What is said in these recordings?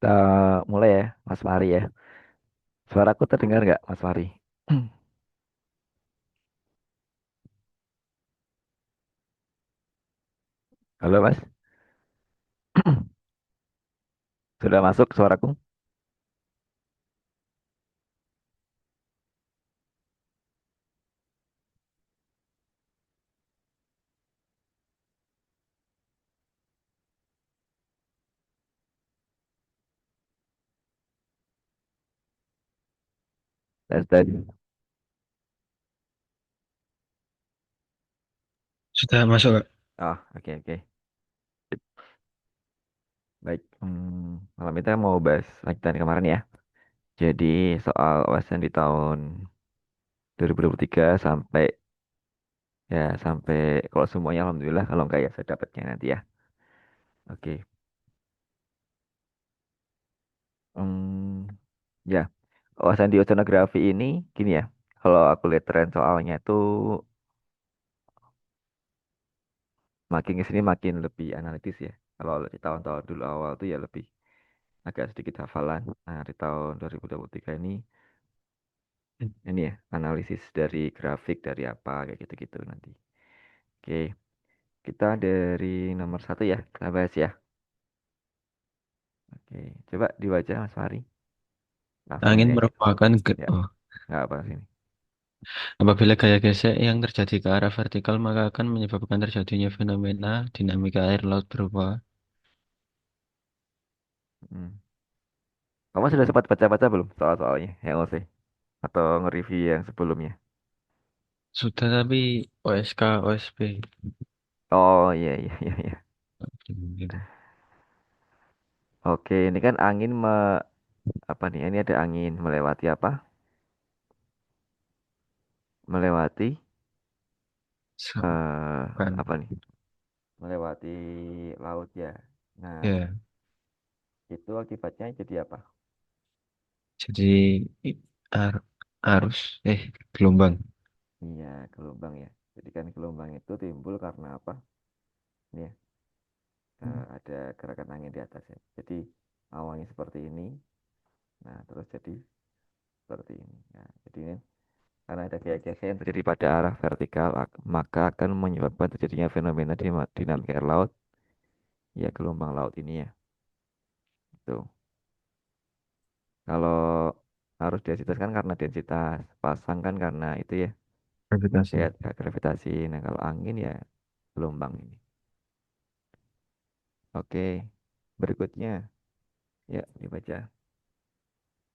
Kita mulai ya, Mas Fahri ya. Suaraku terdengar nggak, Mas Fahri? Halo, Mas. Sudah masuk suaraku? Tes, tes. Sudah masuk, Kak. Oh, oke, oke. Baik. Malam ini kita mau bahas lanjutan kemarin ya. Jadi soal OSN di tahun 2023 sampai sampai kalau semuanya alhamdulillah, kalau enggak ya saya dapatnya nanti ya. Oke. Hmm, ya. OSN di oceanografi ini gini ya. Kalau aku lihat tren soalnya itu makin ke sini makin lebih analitis ya. Kalau di tahun-tahun dulu awal tuh ya lebih agak sedikit hafalan. Nah, di tahun 2023 ini ya analisis dari grafik dari apa kayak gitu-gitu nanti. Oke, kita dari nomor satu ya, kita bahas ya. Oke, coba dibaca Mas Fahri. Langsung Angin ini aja. merupakan Ya, nggak apa sini. apabila gaya gesek yang terjadi ke arah vertikal maka akan menyebabkan terjadinya fenomena dinamika air laut berupa Hmm. Kamu sudah sempat baca-baca belum soal-soalnya yang OC atau nge-review yang sebelumnya? sudah tapi OSK OSP Oh iya iya iya iya. gitu. Oke, ini kan angin apa nih? Ini ada angin melewati apa? Melewati So, eh kan apa nih? Melewati laut ya. Nah, ya itu akibatnya jadi apa? jadi i- ar- arus gelombang. Iya, gelombang ya. Jadi kan gelombang itu timbul karena apa? Ini ya, ada gerakan angin di atas ya. Jadi awalnya seperti ini, nah terus jadi seperti ini. Nah, jadi ini karena ada gaya-gaya yang terjadi pada arah vertikal, maka akan menyebabkan terjadinya fenomena dinamika air laut, ya gelombang laut ini ya. Itu. Kalau arus densitas kan karena densitas, pasang kan karena itu ya, Gravitasi. gaya gravitasi. Nah, kalau angin ya gelombang ini. Oke, berikutnya ya dibaca.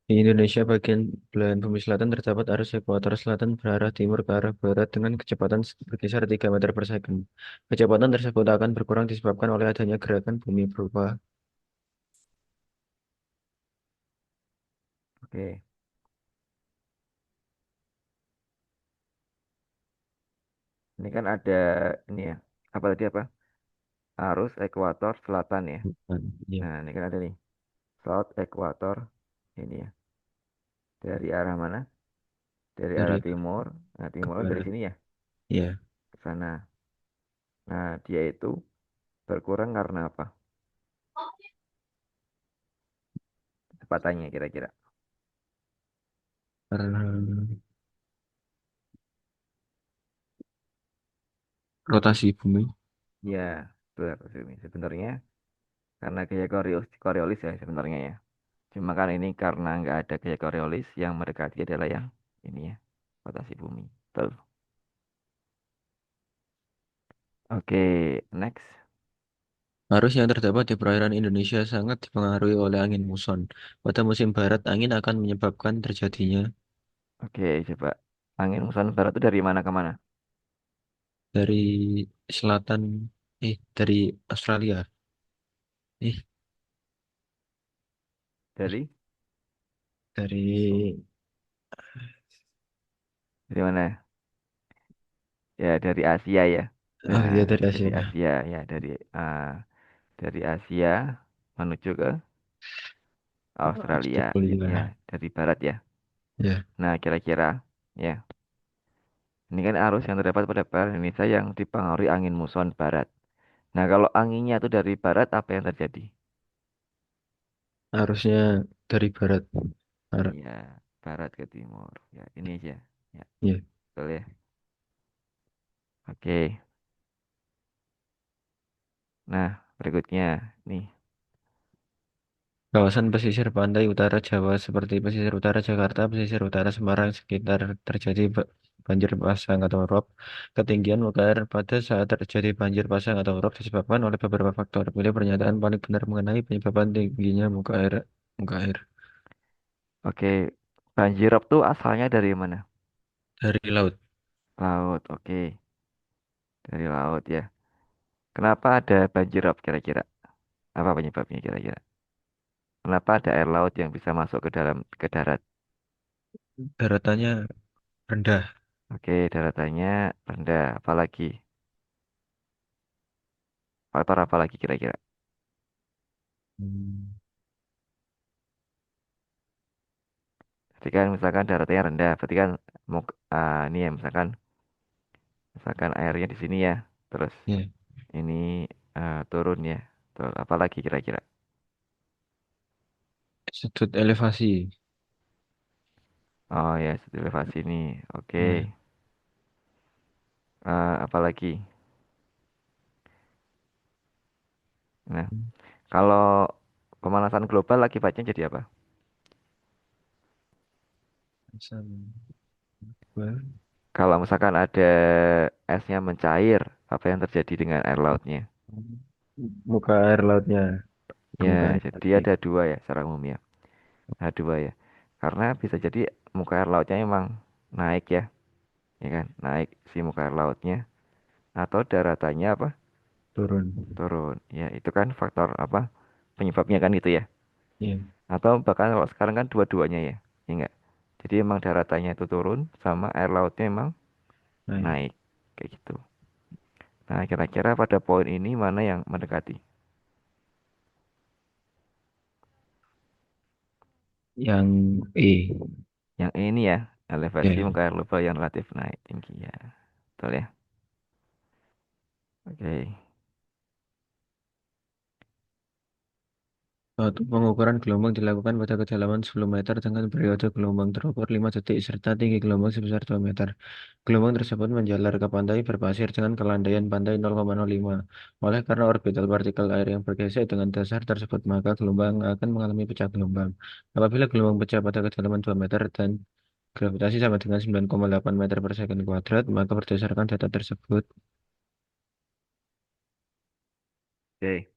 Di Indonesia bagian belahan bumi selatan terdapat arus ekuator selatan berarah timur ke arah barat dengan kecepatan berkisar 3 meter per second. Kecepatan tersebut akan berkurang disebabkan oleh adanya gerakan bumi berupa Oke, ini kan ada ini ya, apa tadi apa? Arus ekuator selatan ya. ya, Nah, ini kan ada nih, South ekuator ini ya. Dari arah mana? Dari arah dari timur. Nah, ke timur kan dari barat. sini ya, Ya, ke sana. Nah, dia itu berkurang karena apa? Kecepatannya kira-kira. karena rotasi bumi. Ya, betul. Sebenarnya karena gaya Coriolis ya sebenarnya ya. Cuma kan ini karena nggak ada gaya Coriolis, yang mendekati adalah yang ini ya, rotasi bumi. Betul. Oke, next. Arus yang terdapat di perairan Indonesia sangat dipengaruhi oleh angin muson. Pada musim barat, angin akan menyebabkan terjadinya Oke, coba. Angin muson barat itu dari mana ke mana? dari selatan, dari Australia, eh, Dari dari, dari mana? Ya, dari Asia ya. oh Nah, iya dari dari Asia. Asia ya, ah, dari Asia menuju ke Australia. Ya, Australia. dari barat ya. Ya, Nah, kira-kira ya, ini kan arus yang terdapat pada barat Indonesia yang dipengaruhi angin muson barat. Nah, kalau anginnya itu dari barat, apa yang terjadi? Arusnya dari barat. Barat. Iya, barat ke timur. Ya, ini aja. Ya, Ya. betul ya. Oke. Nah, berikutnya nih. Kawasan pesisir pantai utara Jawa seperti pesisir utara Jakarta, pesisir utara Semarang sekitar terjadi banjir pasang atau rob. Ketinggian muka air pada saat terjadi banjir pasang atau rob disebabkan oleh beberapa faktor. Pilih pernyataan paling benar mengenai penyebab tingginya muka air. Muka air Oke, banjirop tuh asalnya dari mana? dari laut. Laut, oke. Dari laut ya. Kenapa ada banjirop kira-kira? Apa penyebabnya kira-kira? Kenapa ada air laut yang bisa masuk ke dalam ke darat? Daratannya rendah. Oke, daratannya rendah. Apalagi? Faktor apa lagi kira-kira? Hmm. Jadi kan misalkan daratnya rendah, berarti kan ini ya misalkan airnya di sini ya, terus Ya, ini turun ya. Tuh, apalagi kira-kira? sudut elevasi. Oh ya, sudut elevasi ini. Oke. Ya. Apalagi? Nah, kalau pemanasan global akibatnya jadi apa? Asam. Kalau misalkan ada esnya mencair, apa yang terjadi dengan air lautnya? Muka air lautnya, Ya, permukaan jadi plastik. ada dua ya secara umum ya. Ada dua ya. Karena bisa jadi muka air lautnya emang naik ya kan? Naik si muka air lautnya atau daratannya apa? Turun. Turun. Ya, itu kan faktor apa? Penyebabnya kan itu ya. Ya, Atau bahkan kalau sekarang kan dua-duanya ya. Ya enggak? Jadi emang daratannya itu turun sama air lautnya emang naik. naik. Kayak gitu. Nah, kira-kira pada poin ini mana yang mendekati? Yang E. Yang ini ya, elevasi Ya. muka air global yang relatif naik tinggi ya. Betul ya? Oke. Suatu pengukuran gelombang dilakukan pada kedalaman 10 meter dengan periode gelombang terukur 5 detik serta tinggi gelombang sebesar 2 meter. Gelombang tersebut menjalar ke pantai berpasir dengan kelandaian pantai 0,05. Oleh karena orbital partikel air yang bergeser dengan dasar tersebut, maka gelombang akan mengalami pecah gelombang. Apabila gelombang pecah pada kedalaman 2 meter dan gravitasi sama dengan 9,8 meter per second kuadrat, maka berdasarkan data tersebut, Oke.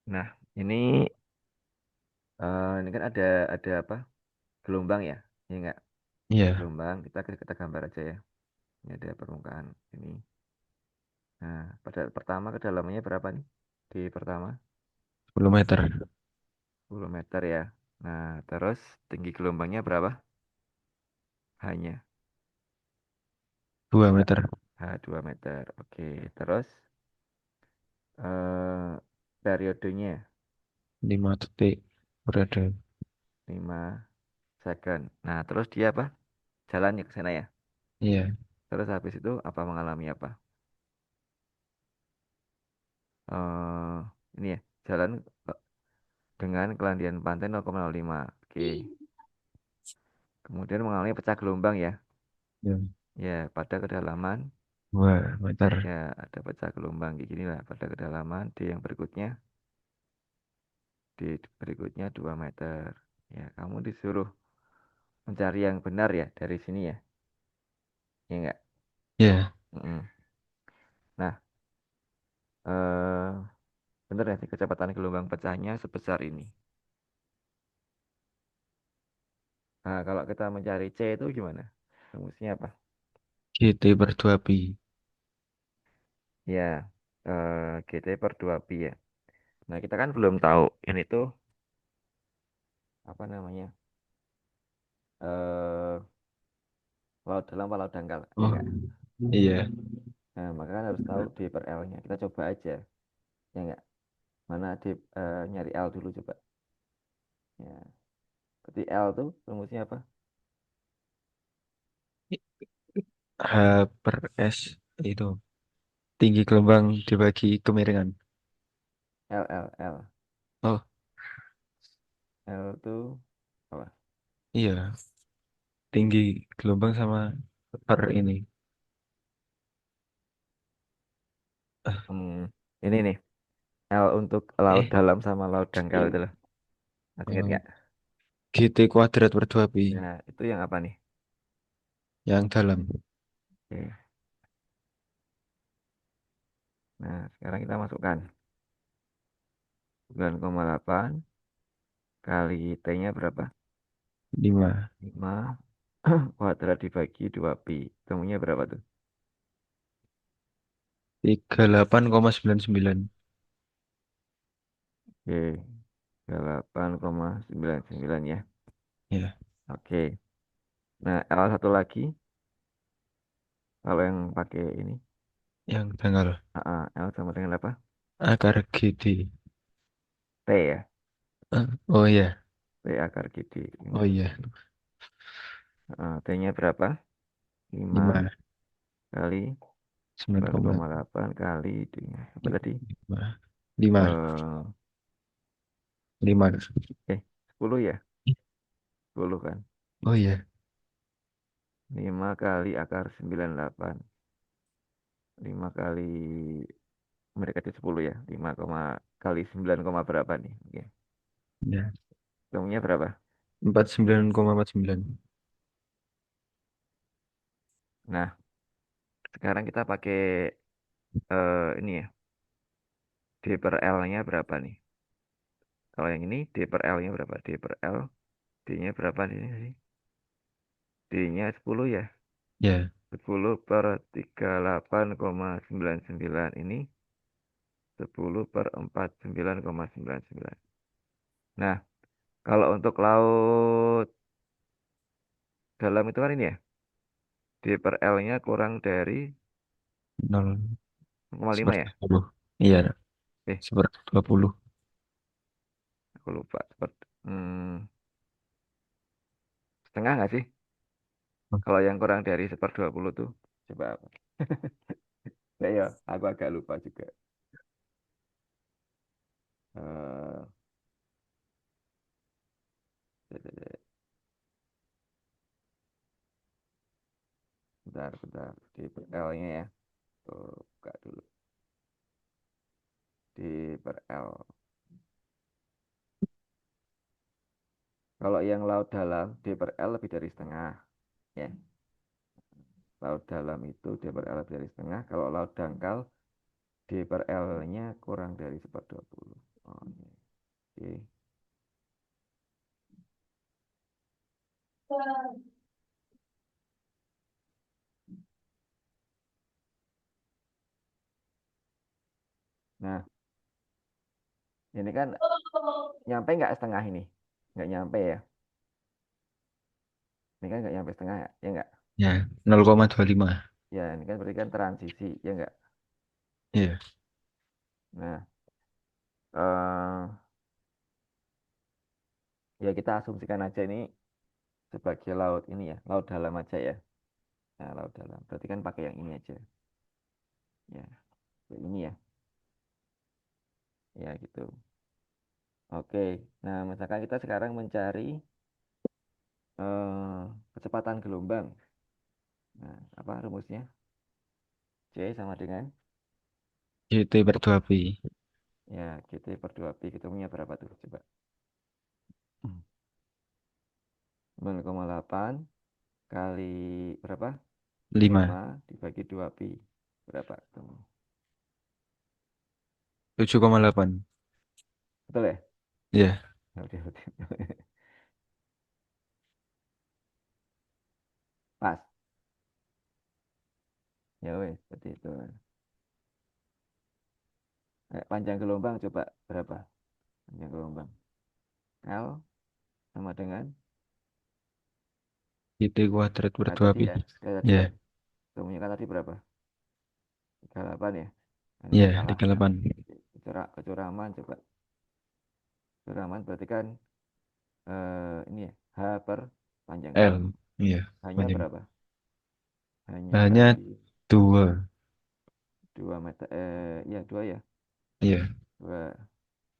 Nah, ini kan ada apa? Gelombang ya? Ini enggak? Ada ya gelombang. Kita gambar aja ya. Ini ada permukaan ini. Nah, pada pertama kedalamannya berapa nih? Di pertama 10 meter, 10 meter ya. Nah, terus tinggi gelombangnya berapa? Hanya 2 bisa meter, 2 meter. Oke, terus eh periodenya 5 detik berada. 5 second. Nah, terus dia apa? Jalannya ke sana ya. Iya, Terus habis itu apa mengalami apa? eh ini ya, jalan eh, dengan kelandian pantai 0,05. Oke. Kemudian mengalami pecah gelombang ya. ya. Ya, pada kedalaman 2 meter. ya ada pecah gelombang kayak gini lah pada kedalaman di yang berikutnya di berikutnya 2 meter. Ya, kamu disuruh mencari yang benar ya dari sini ya. Ya enggak? Ya, Mm-mm. Nah, eh benar ya kecepatan gelombang pecahnya sebesar ini. Nah, kalau kita mencari C itu gimana? Rumusnya apa? GT per 2 pi. Ya, GT per 2 pi ya. Nah, kita kan belum tahu ini tuh apa namanya? eh Laut dalam apa laut dangkal, ya Oh, enggak? iya. Nah, maka kan harus tahu D per L-nya. Kita coba aja, ya enggak? Mana nyari L dulu coba. Ya, berarti L tuh rumusnya apa? H per S itu. Tinggi gelombang dibagi kemiringan. L. Oh, L itu apa? Iya, tinggi gelombang sama per ini. Ah, Hmm, ini nih, L untuk laut eh, dalam sama laut dangkal itu loh. Masih ingat eh, nggak? GT kuadrat per 2pi Nah, itu yang apa nih? yang dalam Oke. Nah, sekarang kita masukkan 9,8 kali T-nya berapa? 5. 5 kuadrat dibagi 2pi. Temunya berapa tuh? 38,99. Oke, 8,99 ya. Ya, Oke. Nah, L satu lagi, kalau yang pakai ini, yang tanggal L sama dengan apa? akar GD. T ya. Oh iya, T akar GD. oh Ingat. iya, T-nya berapa? 5 5, kali 9,5, 8 kali apa tadi? 5, Eh, 5. 10 ya? 10 kan? Oh iya, 5 kali akar 98. 5 kali mereka itu 10 ya. 5 kali 9, berapa nih? Oke. ya. Temunya berapa? 49,49. Nah, sekarang kita pakai ini ya. D per L-nya berapa nih? Kalau yang ini D per L-nya berapa? D per L. D-nya berapa nih? D-nya 10 ya. Ya, 10 per 38,99 ini 10 per 49,99. Nah, kalau untuk laut dalam itu kan ini ya. D per L-nya kurang dari 0 0,5 seperti ya. 10. Iya, Eh, seperti 20. aku lupa. Setengah nggak sih? Kalau yang kurang dari 1/20 tuh. Coba apa? Ya, ya, aku agak lupa juga. Eh, bentar, bentar. D per L-nya ya. Tuh, buka dulu. D per L. Kalau yang laut dalam, D per L lebih dari setengah. Ya, laut dalam itu D per L lebih dari setengah. Kalau laut dangkal, D per L-nya kurang dari 1/20. Oh, ini. Oke. Nah, ini kan nyampe nggak setengah ini? Nggak nyampe ya. Ini kan nggak nyampe setengah ya? Ya nggak? Ya, 0,25. Ya, ini kan berarti kan transisi. Ya nggak? Iya, Nah, eh, ya kita asumsikan aja ini sebagai laut ini ya. Laut dalam aja ya. Nah, laut dalam. Berarti kan pakai yang ini aja. Ya, ini ya. Ya, gitu. Oke. Nah, misalkan kita sekarang mencari kecepatan gelombang. Nah, apa rumusnya? C sama dengan GT per 2pi. ya GT per 2pi ketemunya berapa tuh? Coba. 9,8 kali berapa? 5, 5 dibagi 2pi. Berapa ketemu? 7,8. Betul ya? Ya, Ya, udah, udah. Pas. Ya wes, seperti itu. Panjang gelombang coba berapa? Panjang gelombang. L sama dengan GT kuadrat per tadi 2pi. ya. Tadi Ya, ya. Ketemunya kan tadi berapa? 38 ya. Nah, ini ya, kan salah. 38. Kecuraman coba. Kecuraman berarti kan ini ya. H per panjang L. L. Iya, Hanya panjang. berapa? Hanya Hanya kali 2. 2 meter. Ya 2 ya. Iya, 2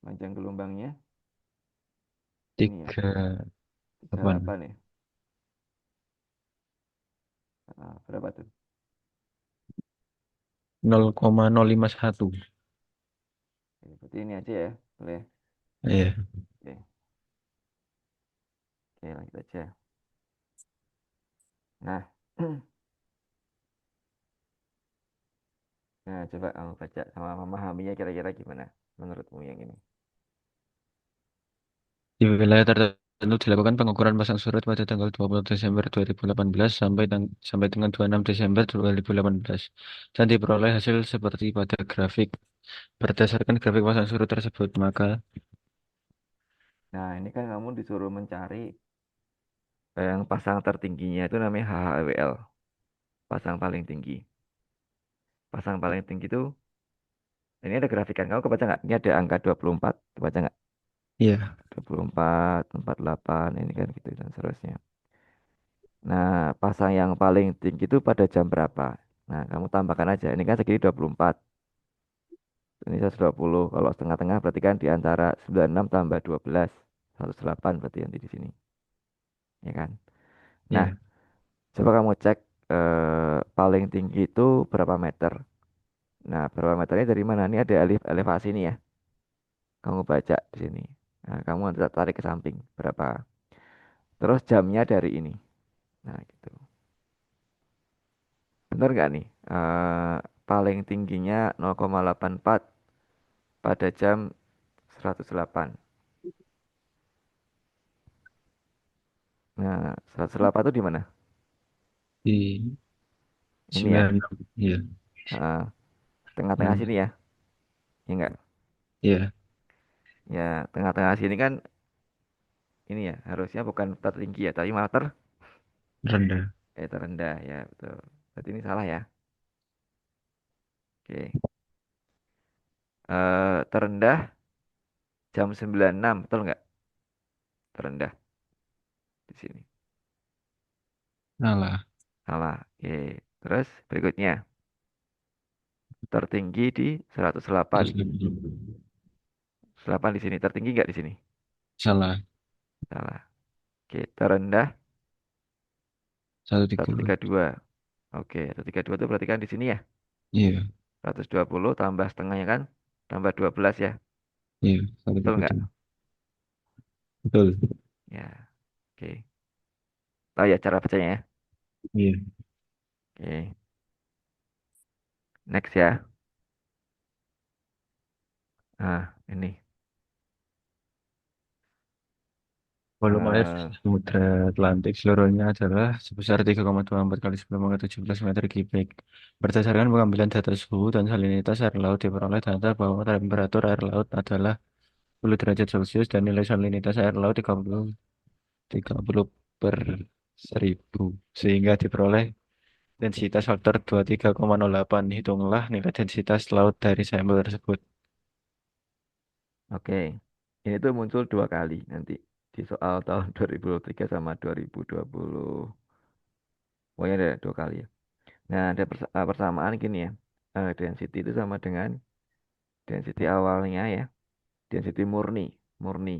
panjang gelombangnya Ini ya, 38. 38 ya. Berapa tuh? 0,051. Oke, berarti ini aja ya. Boleh. Iya. Oke, oke lanjut aja. Nah, nah coba kamu baca sama memahaminya kira-kira gimana menurutmu yang ini. Di wilayah tertentu dilakukan pengukuran pasang surut pada tanggal 20 Desember 2018 sampai dengan 26 Desember 2018 dan diperoleh hasil seperti pada grafik. Berdasarkan grafik pasang surut tersebut, maka Nah, ini kan kamu disuruh mencari yang pasang tertingginya itu namanya HHWL, pasang paling tinggi. Pasang paling tinggi itu, ini ada grafikan, kamu kebaca nggak? Ini ada angka 24, kebaca nggak? iya, 24, 48, ini kan gitu dan seterusnya. Nah, pasang yang paling tinggi itu pada jam berapa? Nah, kamu tambahkan aja, ini kan segini 24, ini 120. Kalau setengah-tengah berarti kan di antara 96 tambah 12, 108 berarti nanti di sini, ya kan? Nah, iya, coba kamu cek paling tinggi itu berapa meter. Nah, berapa meternya dari mana? Ini ada elevasi nih ya. Kamu baca di sini. Nah, kamu nanti tarik ke samping berapa. Terus jamnya dari ini. Nah, gitu. Bener nggak nih? Paling tingginya 0,84 pada jam 108. Nah, 108 itu di mana? di Ini ya. 96, iya, Eh, tengah-tengah Hmm, sini ya. Ya enggak? iya, Ya, tengah-tengah sini kan ini ya. Harusnya bukan tertinggi ya, tapi malah rendah, terendah ya, betul. Berarti ini salah ya. Oke. Terendah jam 96, betul nggak? Terendah di sini. salah, Salah. Oke. Terus berikutnya. Tertinggi di 108. terus 108 di sini. Tertinggi nggak di sini? salah, Salah. Oke. Terendah 130, 132. Oke. 132 itu berarti kan di sini ya. iya, 120 tambah setengahnya kan. Tambah 12 ya. iya, Betul nggak? 130, betul, Ya. Oke. Tahu ya cara bacanya ya. iya, Oke. Next ya. Nah, ini. volume air eh Samudra Atlantik seluruhnya adalah sebesar 3,24 kali 10 17 meter kubik. Berdasarkan pengambilan data suhu dan salinitas air laut diperoleh data bahwa temperatur air laut adalah 10 derajat Celcius dan nilai salinitas air laut 30 per 1000 sehingga diperoleh densitas faktor 23,08. Hitunglah nilai densitas laut dari sampel tersebut. oke. Ini tuh muncul dua kali nanti. Di soal tahun 2023 sama 2020. Pokoknya ada dua kali ya. Nah, ada persamaan gini ya. Density itu sama dengan density awalnya ya. Density murni. Murni.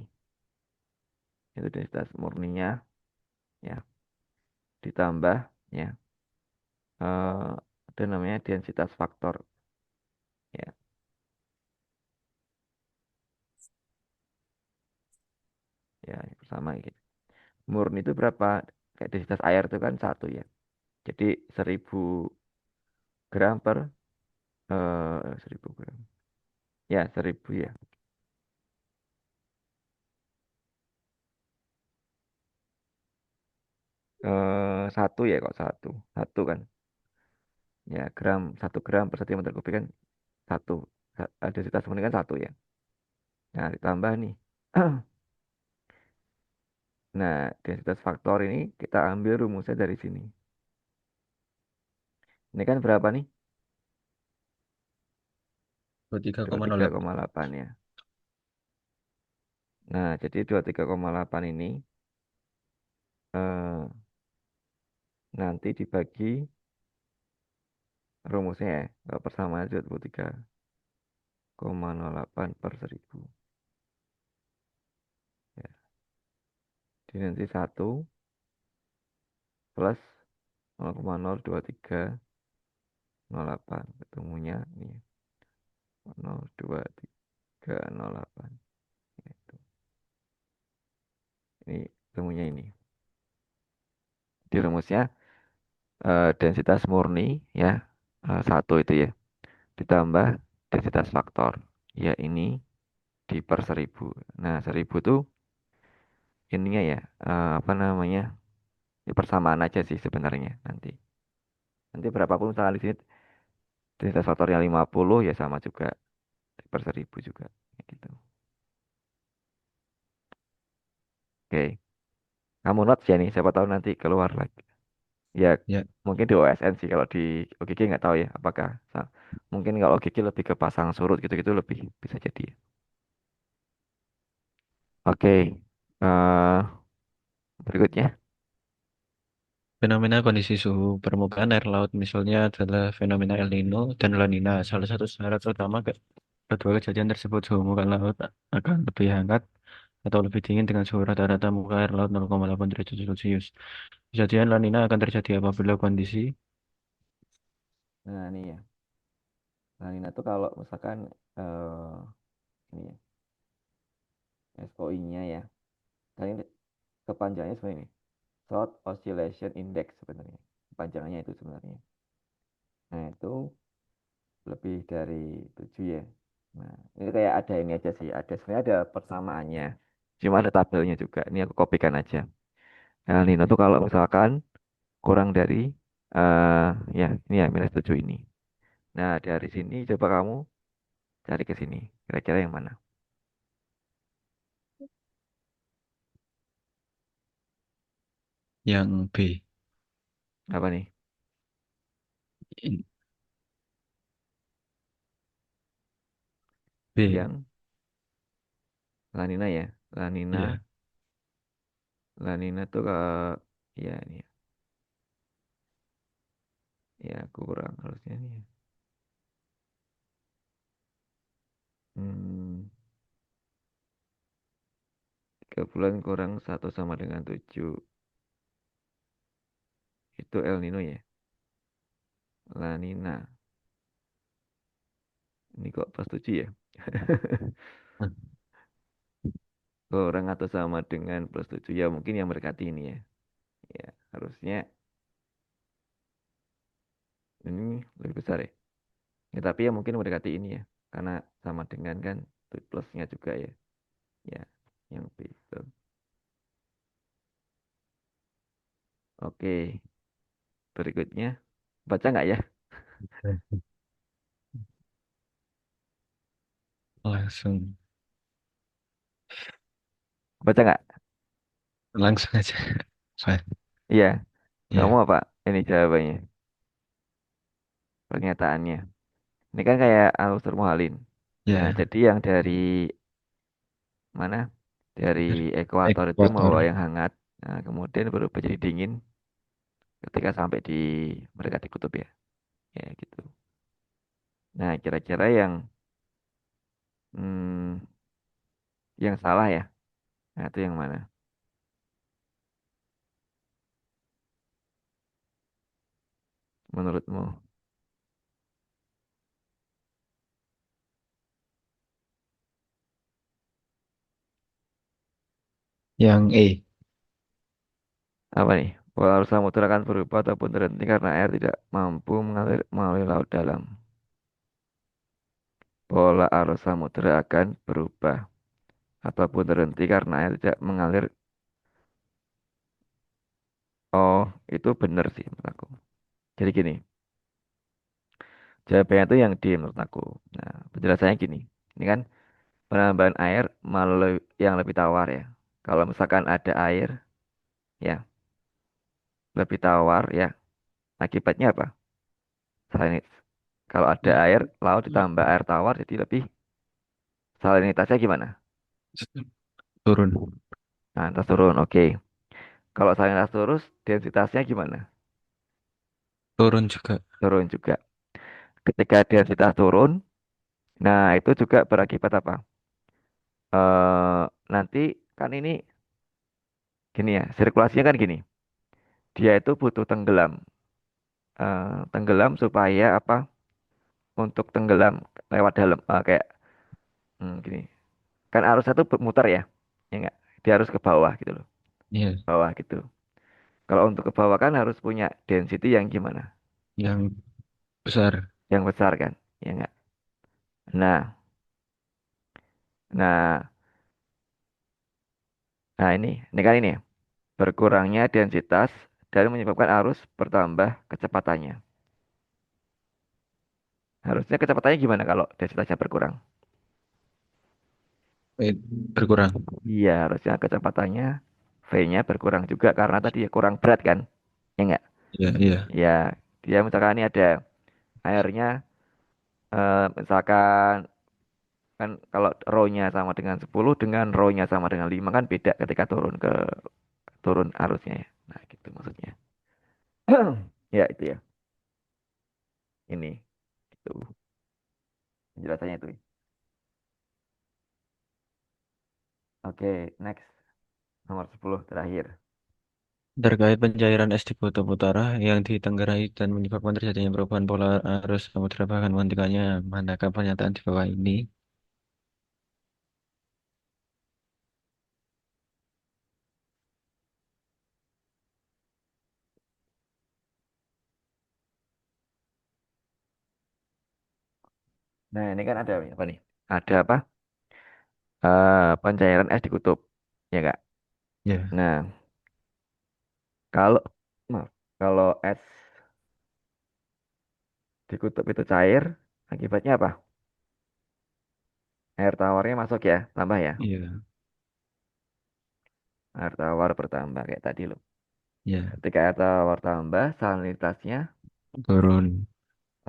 Itu densitas murninya ya. Ditambah ya. Itu namanya densitas faktor. Ya. Ya, sama gitu. Murni itu berapa? Kayak densitas air itu kan satu ya. Jadi 1000 gram per 1000 gram. Ya, 1000 ya. Satu ya kok satu. Satu kan. Ya, 1 gram per sentimeter kubik kan satu. Densitas murni kan satu ya. Nah, ditambah nih. Nah, densitas faktor ini kita ambil rumusnya dari sini. Ini kan berapa nih? 23,08. 23,8 ya. Nah, jadi 23,8 ini eh, nanti dibagi rumusnya ya. Kalau persamaan 23,08 per 1000. Ya. nanti 1 plus 0,02308 ketemunya ini 0,2308 itu. Ini ketemunya ini. Di rumusnya densitas murni ya 1 itu ya ditambah densitas faktor ya ini di per 1000. Nah 1000 tuh ininya ya apa namanya ya persamaan aja sih sebenarnya nanti. Nanti berapapun misalnya di sini densitas faktornya 50 ya sama juga di per 1000 juga. Kayak gitu. Oke, kamu notes ya nih, siapa tahu nanti keluar lagi. Ya Ya, mungkin di OSN sih, kalau di OGG nggak tahu ya apakah mungkin kalau OGG lebih ke pasang surut gitu-gitu lebih bisa jadi ya. Oke, eh berikutnya. fenomena kondisi suhu permukaan air laut misalnya adalah fenomena El Nino dan La Nina. Salah satu syarat utama kedua kejadian tersebut suhu muka laut akan lebih hangat atau lebih dingin dengan suhu rata-rata muka air laut 0,8 derajat Celcius. Kejadian La Nina akan terjadi apabila kondisi Nah nih ya, La Nina tuh kalau misalkan ini ya, SOI-nya ya, kan ini kepanjangannya sebenarnya ini, Short Oscillation Index sebenarnya, kepanjangannya itu sebenarnya. Nah itu lebih dari 7 ya. Nah ini kayak ada ini aja sih, ada sebenarnya ada persamaannya, cuma ada tabelnya juga. Ini aku kopikan aja. El Nino tuh kalau misalkan kurang dari eh ya ini ya -7 ini. Nah dari sini coba kamu cari ke sini, kira-kira yang mana? yang B. Apa nih? In- B. Yang La Nina ya, La Nina, Ya. La Nina tuh ke ya ini ya, ya kurang harusnya nih. Hmm, 3 bulan kurang 1 sama dengan 7 itu El Nino ya, La Nina. Ini kok pas 7 ya? Kurang atau sama dengan +7 ya mungkin yang mendekati ini ya. Ya harusnya ini lebih besar ya. Ya tapi ya mungkin mendekati ini ya, karena sama dengan kan tuh plusnya juga ya. Ya yang B itu. Oke, berikutnya baca nggak ya? Langsung. Baca nggak? Langsung aja. Fine. Iya, kamu Ya. apa? Ini jawabannya, pernyataannya. Ini kan kayak alus termuhalin. Nah, Ya. jadi yang dari mana? Dari ekuator itu Ekuator. membawa yang hangat. Nah, kemudian berubah jadi dingin ketika sampai di mendekati kutub ya. Ya gitu. Nah, kira-kira hmm, yang salah ya. Nah, itu yang mana? Menurutmu? Yang E. Apa nih? Pola arus samudra akan berubah ataupun terhenti karena air tidak mampu mengalir melalui laut dalam. Pola arus samudra akan berubah ataupun terhenti karena air tidak mengalir. Oh, itu benar sih menurut aku. Jadi gini, jawabannya itu yang D menurut aku. Nah, penjelasannya gini. Ini kan penambahan air melalui yang lebih tawar ya. Kalau misalkan ada air ya lebih tawar ya, akibatnya apa? Selain kalau ada air laut ditambah air tawar jadi lebih salinitasnya gimana? Turun. Nah, tas turun. Oke. Kalau salinitas terus densitasnya gimana? Turun juga. Turun juga. Ketika densitas turun, nah itu juga berakibat apa? Nanti kan ini Gini ya, sirkulasinya kan gini. Dia itu butuh tenggelam. Tenggelam supaya apa? Untuk tenggelam lewat dalam. Kayak gini. Kan arusnya tuh muter ya. Ya enggak? Dia harus ke bawah gitu loh. Iya, Bawah gitu. Kalau untuk ke bawah kan harus punya density yang gimana? yang besar. Yang besar kan? Ya enggak? Nah, nah, ini kan ini ya. Berkurangnya densitas dan menyebabkan arus bertambah kecepatannya. Harusnya kecepatannya gimana kalau densitasnya berkurang? Eh, Berkurang. Iya, harusnya kecepatannya V-nya berkurang juga karena tadi ya kurang berat kan? Ya enggak? Iya, iya. Ya, dia misalkan ini ada airnya, misalkan kan kalau rho-nya sama dengan 10 dengan rho-nya sama dengan 5 kan beda ketika turun arusnya ya. Nah, gitu maksudnya. Ya, itu ya. Ini itu penjelasannya itu. Oke, next. Nomor 10 terakhir. Terkait pencairan es di Kutub Utara yang ditenggerai dan menyebabkan terjadinya perubahan pola arus samudra bahkan menghentikannya, manakah pernyataan di bawah ini? Nah, ini kan ada apa nih? Ada apa? Pencairan es di kutub. Ya enggak? Ya, Nah, kalau maaf, kalau es di kutub itu cair, akibatnya apa? Air tawarnya masuk ya, tambah ya. iya, Air tawar bertambah kayak tadi loh. iya, Ketika air tawar tambah, salinitasnya turun,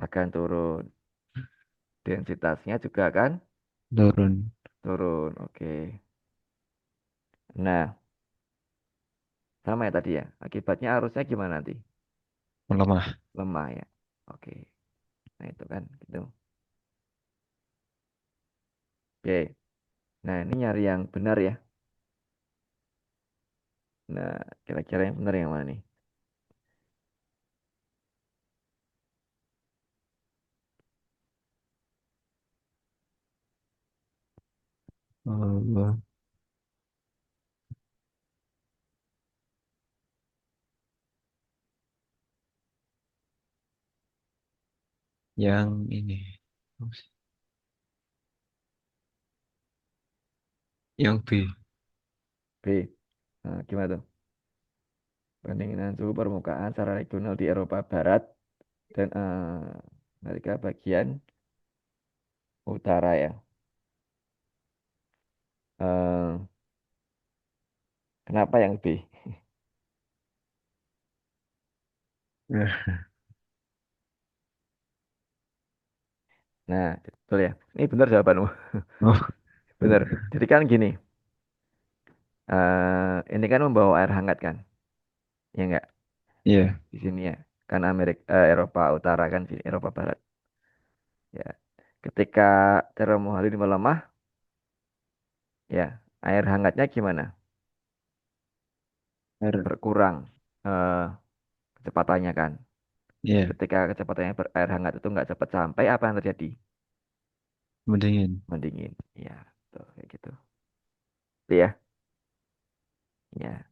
akan turun. Densitasnya juga akan turun, turun. Oke. Nah, sama ya tadi ya. Akibatnya arusnya gimana nanti? melemah. Lemah ya. Oke. Nah, itu kan gitu. Oke. Nah, ini nyari yang benar ya. Nah, kira-kira yang benar yang mana nih? Oh, yang ini, yang B. B. Nah, gimana tuh? Bandingan suhu permukaan secara regional di Eropa Barat dan Amerika bagian utara ya. Eh, Kenapa yang B? Nah, Nah, betul ya. Ini benar jawabanmu. oh, Benar. Jadi kan gini, ini kan membawa air hangat kan? Ya enggak? iya, Di sini ya. Kan Eropa Utara kan sini, Eropa Barat. Ya. Ketika terowongan hal ini melemah, ya, air hangatnya gimana? air, Berkurang eh, kecepatannya kan. iya, Ketika kecepatannya air hangat itu nggak cepat sampai, apa yang terjadi? mendingin. Mendingin. Ya, tuh kayak gitu. Itu ya. Ya.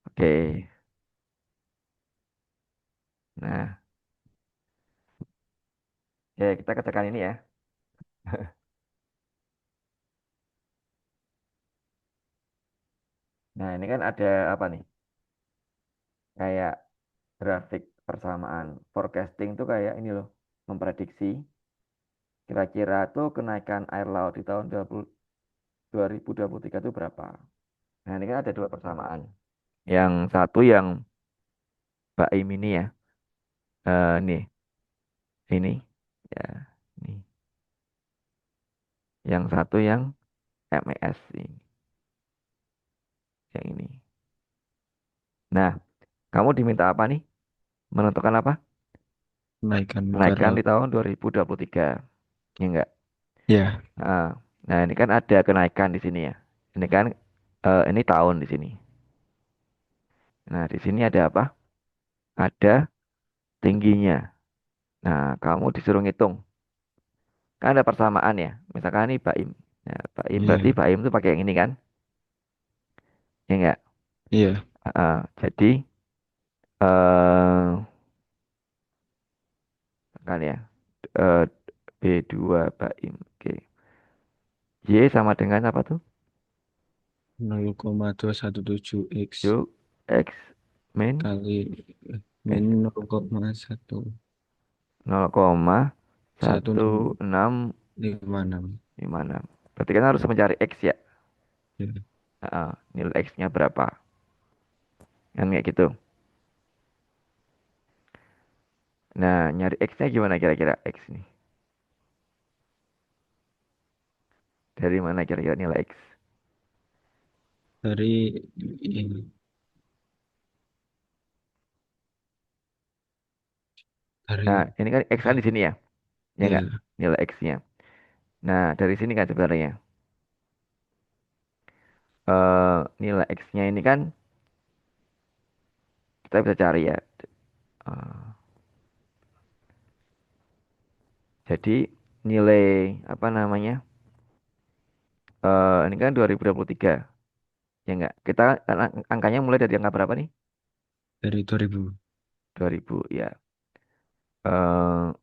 Oke. Nah, ya kita kerjakan ini ya. Nah, ini kan ada apa nih? Kayak grafik persamaan. Forecasting tuh kayak ini loh. Memprediksi kira-kira tuh kenaikan air laut di tahun 2023 itu berapa. Nah, ini kan ada dua persamaan. Yang satu yang Mbak Im ini ya. Nih, ini. Ya, ini. Yang satu yang MES ini. Yang ini. Nah, kamu diminta apa nih? Menentukan apa? Kenaikan muka air Kenaikan di laut. tahun 2023. Ya enggak? Ya, Nah, nah, ini kan ada kenaikan di sini ya. Ini kan Ini tahun di sini. Nah, di sini ada apa? Ada tingginya. Nah, kamu disuruh ngitung. Kan ada persamaan ya. Misalkan ini Baim. Nah, Baim berarti Iya, Baim itu pakai yang ini kan? Ya enggak? iya, Jadi eh kan ya. eh, B2 Baim. Oke. Y sama dengan apa tuh? 0,217 X Yuk, X min kali eh min 0,1 0,1656. 1656. Berarti kan harus mencari X ya. Ya. Nilai X-nya berapa? Kan kayak gitu. Nah, nyari X-nya gimana kira-kira X nih? Dari mana kira-kira nilai X? Dari ini, Nah, dari ini kan X kan di sini ya. Ya enggak? ya, Nilai X-nya. Nah, dari sini kan sebenarnya. Nilai X-nya ini kan kita bisa cari ya. Eh, jadi nilai apa namanya? Ini kan 2023. Ya enggak? Kita kan angkanya mulai dari angka berapa nih? dari 2000. 2000 ya. Eh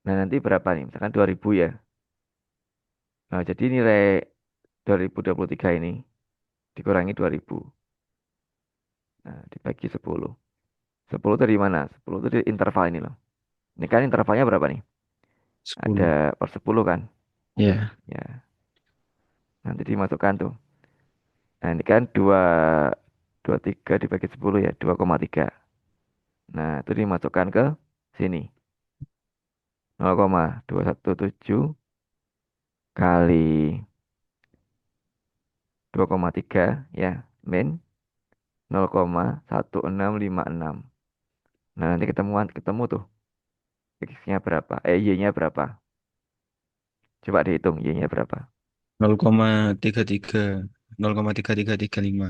nah, nanti berapa nih? Misalkan 2000 ya. Nah, jadi nilai 2023 ini dikurangi 2000. Nah, dibagi 10. 10 dari mana? 10 itu dari interval ini loh. Ini kan intervalnya berapa nih? 10. Ada per 10 kan? Ya, Ya, nanti dimasukkan tuh. Nah, ini kan 23 dibagi 10 ya, 2,3. Nah, itu dimasukkan ke sini. 0,217 kali 2,3 ya, min 0,1656. Nah, nanti ketemu tuh X-nya berapa? Y-nya berapa? Coba dihitung Y-nya berapa. 0,33, 0,3335.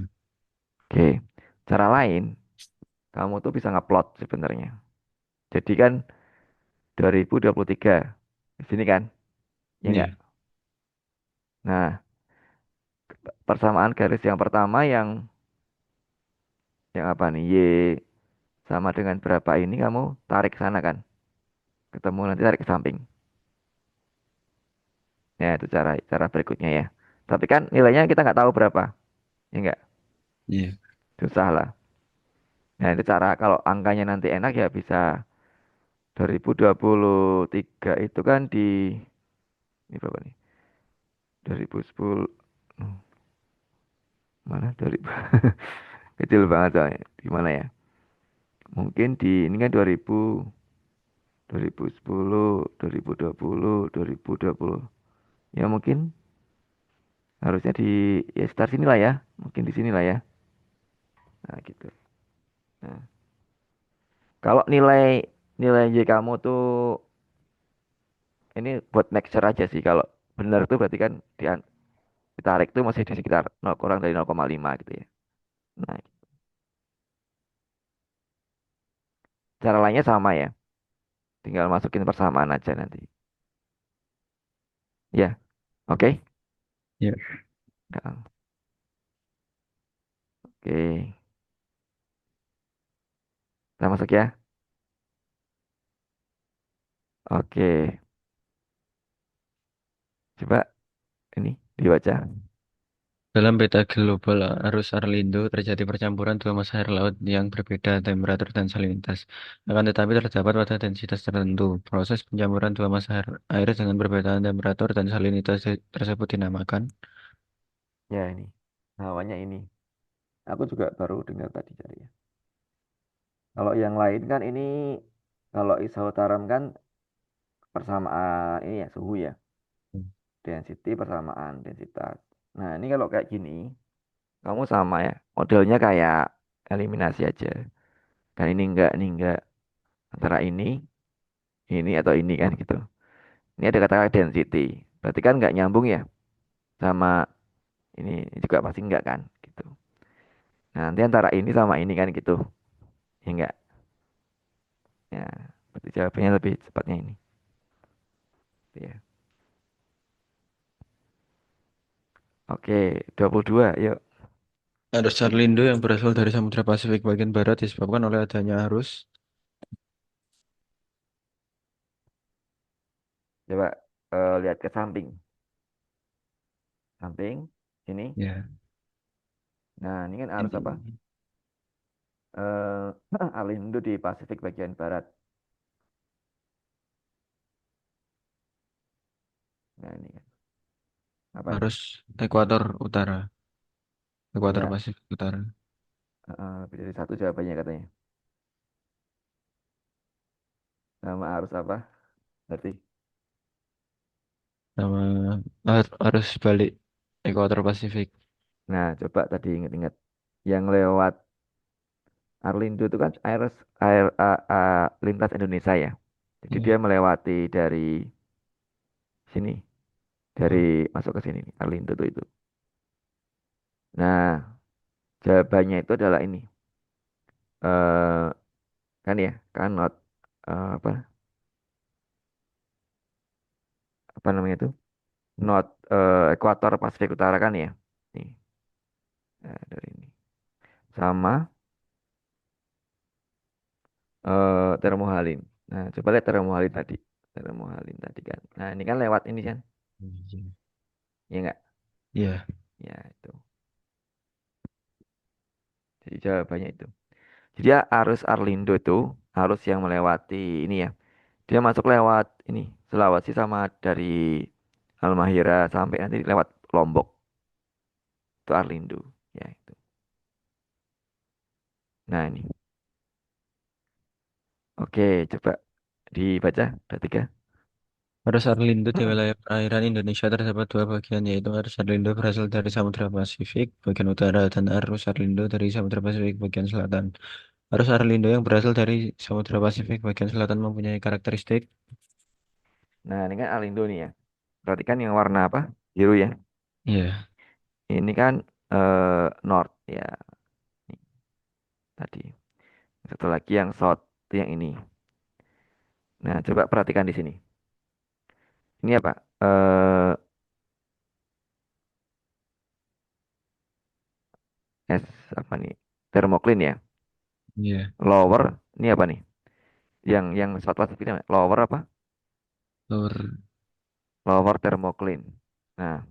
Oke, cara lain, kamu tuh bisa ngeplot sebenarnya. Jadi kan 2023 di sini kan, ya enggak? Ya, Nah, persamaan garis yang pertama yang apa nih? Y sama dengan berapa ini kamu tarik ke sana kan? Ketemu nanti tarik ke samping. Ya, itu cara cara berikutnya ya. Tapi kan nilainya kita nggak tahu berapa, ya enggak? ya. Susah lah. Nah, itu cara kalau angkanya nanti enak ya bisa 2023 itu kan di ini berapa nih? 2010 mana 2000 kecil banget soalnya. Di mana ya? Mungkin di ini kan 2010, 2020, 2020. Ya mungkin harusnya di ya sekitar sini lah ya. Mungkin di sini lah ya. Nah, gitu. Nah, kalau nilai nilai Y kamu tuh ini buat make sure aja sih kalau benar tuh berarti kan ditarik tuh masih di sekitar 0, kurang dari 0,5 gitu ya. Nah, cara lainnya sama ya. Tinggal masukin persamaan aja nanti. Ya, oke. Ya. Nah, oke. Kita masuk ya. Oke. Coba ini dibaca. Dalam peta global arus Arlindo terjadi percampuran dua massa air laut yang berbeda temperatur dan salinitas. Akan tetapi terdapat pada densitas tertentu. Proses pencampuran dua massa air dengan perbedaan temperatur dan salinitas tersebut dinamakan. Ya ini. Namanya ini. Aku juga baru dengar tadi cari ya. Kalau yang lain kan ini kalau isoteram kan persamaan ini ya suhu ya. Density persamaan densitas. Nah, ini kalau kayak gini, kamu sama ya. Modelnya kayak eliminasi aja. Kan ini enggak antara ini atau ini kan gitu. Ini ada kata density. Berarti kan nggak nyambung ya. sama ini juga pasti enggak kan gitu. Nah, nanti antara ini sama ini kan gitu. Ya enggak. Ya, berarti jawabannya lebih cepatnya ini. Ya. Oke, 22. Yuk. Arus Arlindo yang berasal dari Samudra Pasifik bagian barat disebabkan oleh adanya arus. Coba lihat ke samping. Samping ini. Ya, Nah, ini kan arus apa? ini Eh Alindo di Pasifik bagian barat. Nah, ini kan. Apa ini? arus ekuator utara, ekuator Enggak. Pasifik utara, Lebih dari satu jawabannya katanya. Nama arus apa? Berarti. sama arus balik ekuator Pasifik. Nah, coba tadi ingat-ingat. Yang lewat Arlindo itu kan lintas Indonesia ya. Jadi dia Ya, melewati dari sini, dari masuk ke sini, Arlindo itu. Nah, jawabannya itu adalah ini. Eh kan ya, kan not apa apa namanya itu? Not ekuator Pasifik Utara kan ya. Nih, nah, dari ini. Sama Termohalim. Nah, coba lihat Termohalim tadi. Termohalim tadi kan. Nah, ini kan lewat ini kan. Ya enggak? ya, Ya, itu. Jadi jawabannya itu. Jadi ya, arus Arlindo itu arus yang melewati ini ya. Dia masuk lewat ini Sulawesi sama dari Halmahera sampai nanti lewat Lombok. Itu Arlindo. Ya, itu. Nah, ini. Oke, coba dibaca. Ada tiga. arus Arlindo di wilayah perairan Indonesia terdapat dua bagian, yaitu arus Arlindo berasal dari Samudra Pasifik bagian utara dan arus Arlindo dari Samudra Pasifik bagian selatan. Arus Arlindo yang berasal dari Samudra Pasifik bagian selatan mempunyai karakteristik. Nah, ini kan Arlindo nih ya. Perhatikan yang warna apa? Biru ya. Ya, Ini kan North ya. Ini tadi. Satu lagi yang South itu yang ini. Nah, coba perhatikan di sini. Ini apa? Es apa nih? Thermocline ya. ya, Lower ini apa nih? Yang South Pacific ini apa? Lower apa? Lur, Lower thermocline. Nah,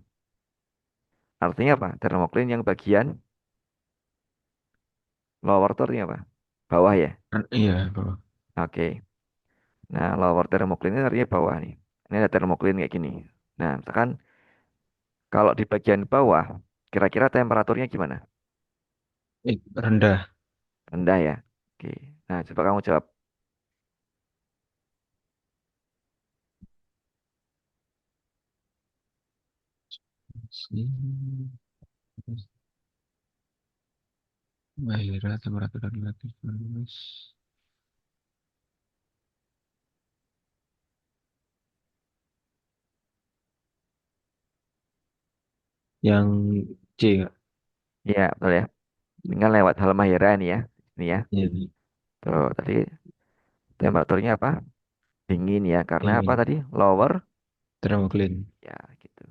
artinya apa? Thermocline yang bagian lower itu artinya apa? Bawah ya. iya, bawah. Oke. Nah, lower thermocline ini artinya bawah nih. Ini ada thermocline kayak gini. Nah, misalkan kalau di bagian bawah, kira-kira temperaturnya gimana? Rendah. Rendah ya. Oke. Nah, coba kamu jawab. Mahira temperatur relatif panas. Yang C, Kak. Iya, betul ya. Tinggal lewat Halmahera ini ya. Ini ya. Iya, Tuh, tadi temperaturnya apa? Dingin ya. Karena apa ini tadi? Lower. termoklin. Ya, gitu.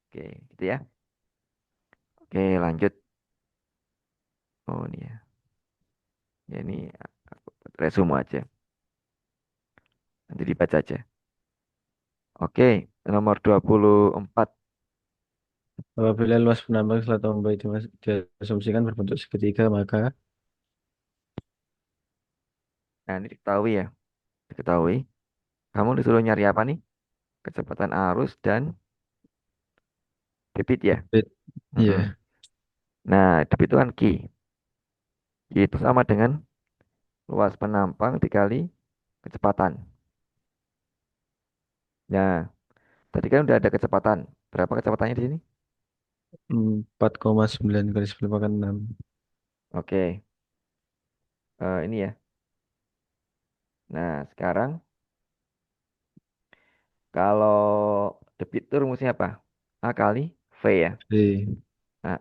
Oke, gitu ya. Oke, lanjut. Oh, ini ya. Ya, ini aku resume aja. Nanti dibaca aja. Oke, nomor 24. Apabila luas penambang Selat Tomba itu diasumsikan berbentuk segitiga, maka Nah, ini diketahui ya. Diketahui. Kamu disuruh nyari apa nih? Kecepatan arus dan debit ya. bit, Mm-mm. iya, Nah, debit itu kan Q. Q itu sama dengan luas penampang dikali kecepatan. Nah, tadi kan udah ada kecepatan. Berapa kecepatannya di sini? 4,9 kali 10 pangkat 6. Oke, ini ya. Nah, sekarang kalau debit itu rumusnya apa? A kali. V ya. B. Nah,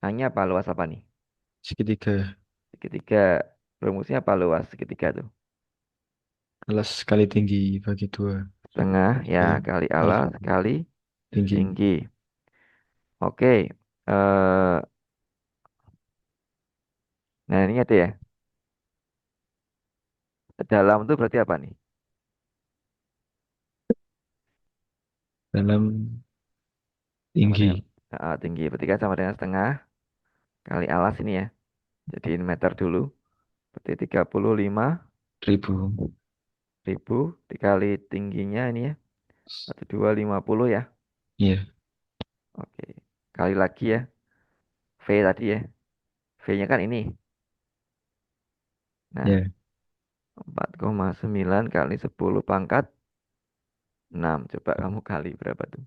A-nya apa, luas apa nih? Segitiga. Segitiga. Rumusnya apa luas segitiga tuh? Alas kali tinggi bagi dua. Setengah ya Ya. kali Alas alas kali tinggi. tinggi. Oke. Nah ini ada ya. Dalam tuh berarti apa nih? Dalam Sama dengan tinggi. tinggi. Berarti kan sama dengan setengah kali alas ini ya. Jadiin meter dulu. Berarti 35.000 Ribu. dikali tingginya ini ya. 1250 ya. Iya. Oke. Kali lagi ya. V tadi ya. V-nya kan ini. Nah, Ya. 4,9 kali 10 pangkat 6. Coba kamu kali berapa tuh?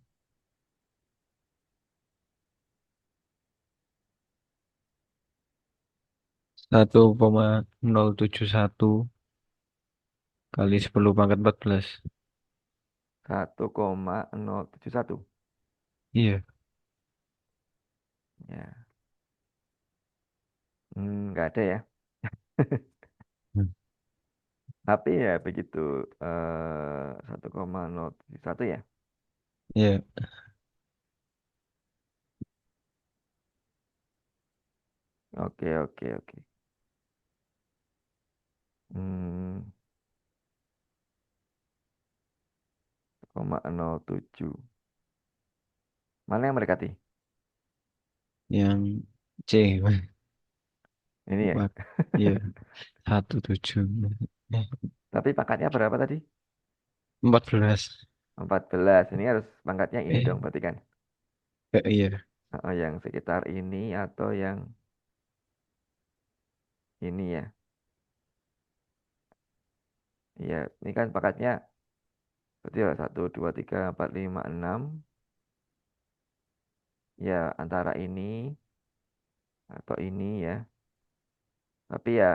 1,071 kali 10 pangkat 14. 1,071. Iya. Ya. Nggak ada ya. Hmm. Tapi ya begitu. 1,071 ya. Iya. Oke, oke, oke. Hmm, 0,07. Mana yang mendekati? Yang C. Ini ya. Empat. Iya. 17. Tapi pangkatnya berapa tadi? 14. 14. Ini harus pangkatnya ini Eh, dong, berarti kan. iya. Yang sekitar ini atau yang ini ya. Iya, ini kan pangkatnya berarti ya 1, 2, 3, 4, 5, 6. Ya, antara ini atau ini ya. Tapi ya,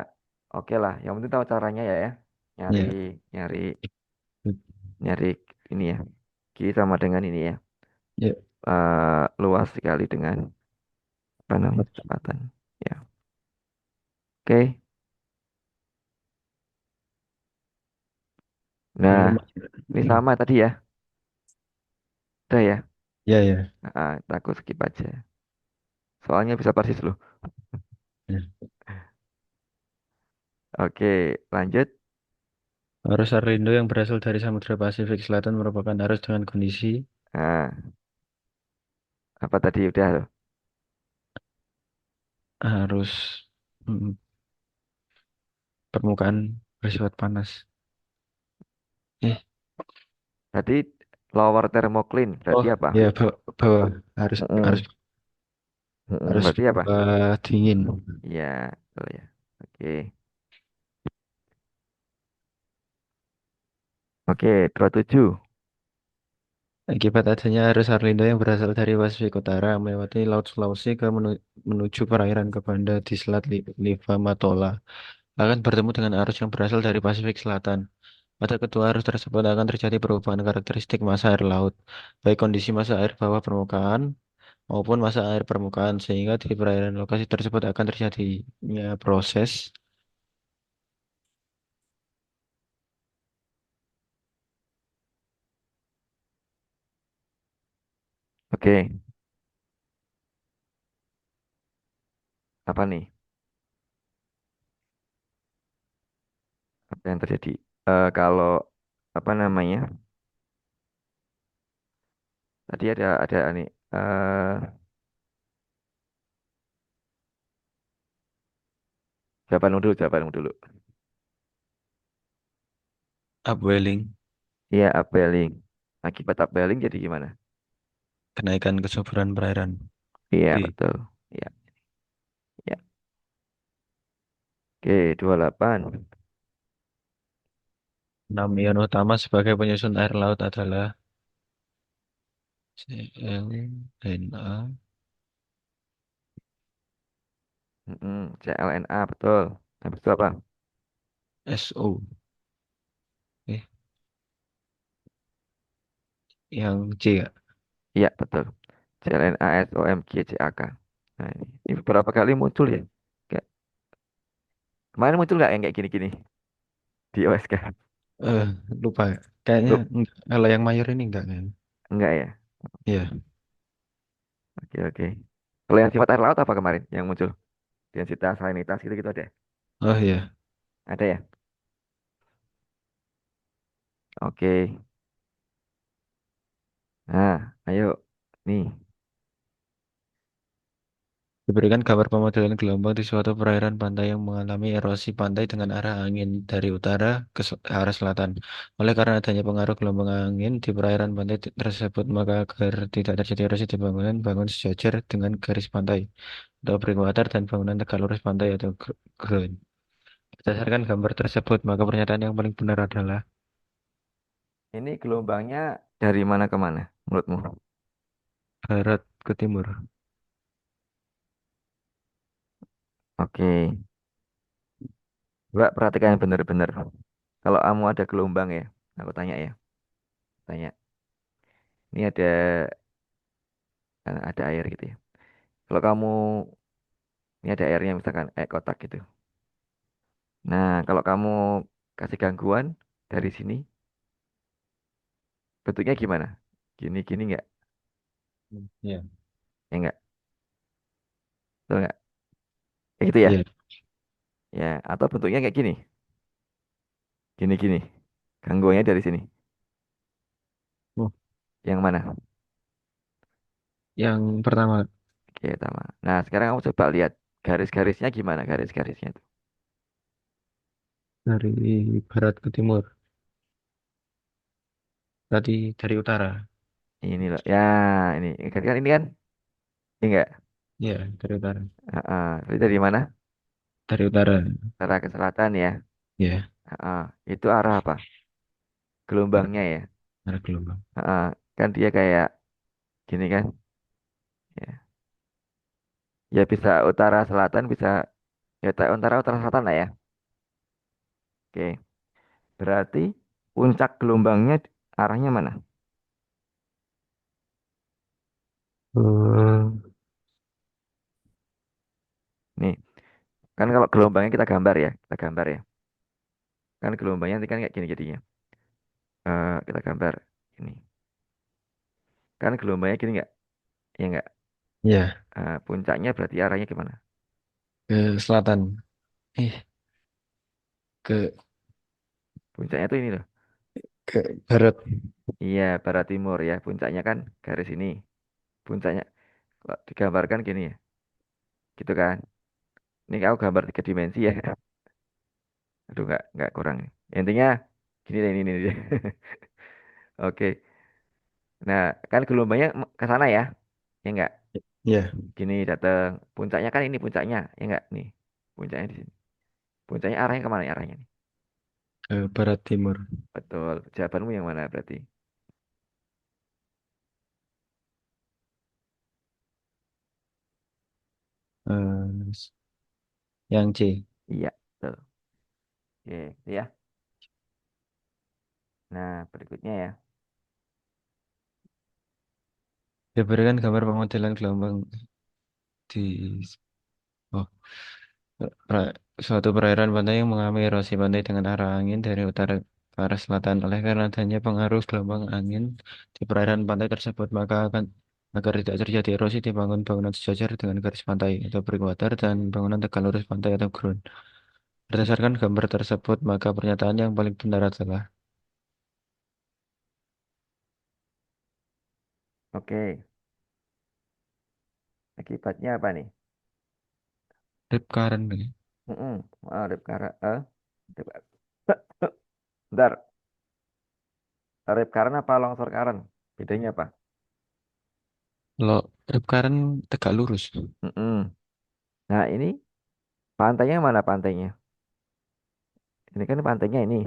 oke lah. Yang penting tahu caranya ya, ya. Nyari, Iya. nyari, nyari ini ya. Q sama dengan ini ya. Iya. Luas sekali dengan apa namanya kecepatan. Ya, oke. Ini Nah, lumayan. ini sama tadi ya. Udah ya. Iya, iya. Aku skip aja. Soalnya bisa persis loh. Iya. Oke, lanjut. Arus Arlindo yang berasal dari Samudra Pasifik Selatan merupakan arus dengan kondisi Nah, apa tadi udah loh. arus mm, permukaan bersifat panas. Eh, Berarti lower thermocline. oh Berarti apa? ya, bawah harus harus Mm-mm. harus Berarti apa? bawah dingin. Iya, betul ya. Oke. Oke, 27. Akibat adanya arus Arlindo yang berasal dari Pasifik Utara melewati Laut Sulawesi menuju perairan ke Banda di Selat Liva akan bertemu dengan arus yang berasal dari Pasifik Selatan. Pada kedua arus tersebut akan terjadi perubahan karakteristik massa air laut, baik kondisi massa air bawah permukaan maupun massa air permukaan, sehingga di perairan lokasi tersebut akan terjadinya proses Oke, apa nih? Apa yang terjadi? Kalau apa namanya? Tadi ada nih. Jawabanmu dulu, jawabanmu dulu. upwelling, Iya, upwelling. Akibat upwelling jadi gimana? kenaikan kesuburan perairan. Iya, B. betul. Iya, iya. Oke, 28. 6 ion utama sebagai penyusun air laut adalah Cl, Na, CLNA, betul. Habis itu apa? So. Eh, yang C ya. Iya, betul. JLNASOMGCAK. Nah, ini beberapa kali muncul ya. Kayak, kemarin muncul nggak yang kayak gini-gini di OSK? Eh, lupa. Kayaknya Belum? kalau yang mayor ini enggak kan? Enggak ya? Iya. Oke, oke. Kalau yang sifat air laut apa kemarin yang muncul? Densitas, salinitas gitu-gitu ada? Oh iya. Ada ya? Oke. Nah, ayo. Nih. Diberikan gambar pemodelan gelombang di suatu perairan pantai yang mengalami erosi pantai dengan arah angin dari utara ke arah selatan. Oleh karena adanya pengaruh gelombang angin di perairan pantai tersebut, maka agar tidak terjadi erosi di bangunan, bangun sejajar dengan garis pantai atau breakwater dan bangunan tegak lurus pantai atau ground. Berdasarkan gambar tersebut, maka pernyataan yang paling benar adalah Ini gelombangnya dari mana ke mana menurutmu? barat ke timur. Oke. Coba perhatikan yang benar-benar. Kalau kamu ada gelombang ya, aku tanya ya. Tanya. Ini ada air gitu ya. Kalau kamu ini ada airnya misalkan kotak gitu. Nah, kalau kamu kasih gangguan dari sini, bentuknya gimana? Gini-gini nggak? Iya. Ya nggak? Betul nggak? Kayak gitu ya? Iya. Ya, atau bentuknya kayak gini. Gini-gini. Gangguannya dari sini. Oh, Yang mana? yang pertama Oke, sama. Nah, sekarang kamu coba lihat garis-garisnya gimana garis-garisnya tuh. dari barat ke timur. Tadi dari utara. Ini loh. Ya, ini kan? Ini enggak? Iya, dari utara. Itu dari mana? Dari utara. Arah ke selatan ya. Ya, Heeh. Itu arah apa? Gelombangnya ya. arah gelombang. Heeh. Kan dia kayak gini kan? Ya. Ya bisa utara selatan bisa ya utara utara selatan lah ya. Oke. Berarti puncak gelombangnya arahnya mana? Hmm, Nih, kan kalau gelombangnya kita gambar ya, kita gambar ya. Kan gelombangnya nanti kan kayak gini jadinya. Kita gambar ini. Kan gelombangnya gini nggak? Ya nggak? ya, Puncaknya berarti arahnya gimana? ke selatan. Eh, ke Puncaknya tuh ini loh. ke barat. Iya, barat timur ya. Puncaknya kan garis ini. Puncaknya kalau digambarkan gini ya. Gitu kan. Ini aku gambar 3 dimensi ya. Aduh nggak kurang nih. Intinya gini deh ini deh. Oke. Nah, kan gelombangnya ke sana ya. Ya nggak? Ya, Gini datang. Puncaknya kan ini puncaknya. Ya nggak? Nih. Puncaknya di sini. Puncaknya arahnya kemana ya arahnya nih? ke barat timur. Betul. Jawabanmu yang mana berarti? Eh, yang C. Iya. Betul. Oke. Itu ya. Nah, berikutnya ya. Diberikan gambar pemodelan gelombang di oh, pra- suatu perairan pantai yang mengalami erosi pantai dengan arah angin dari utara ke arah selatan. Oleh karena adanya pengaruh gelombang angin di perairan pantai tersebut, maka agar tidak terjadi erosi dibangun bangunan sejajar dengan garis pantai atau breakwater dan bangunan tegak lurus pantai atau ground. Berdasarkan gambar tersebut, maka pernyataan yang paling benar adalah Oke. Akibatnya apa nih? rip current. Nih. Rip current. Rip- Bentar. Rip current apa longsor current? Bedanya apa? Kalau rip current tegak lurus. Mm-mm. Nah, ini pantainya mana pantainya? Ini kan pantainya ini.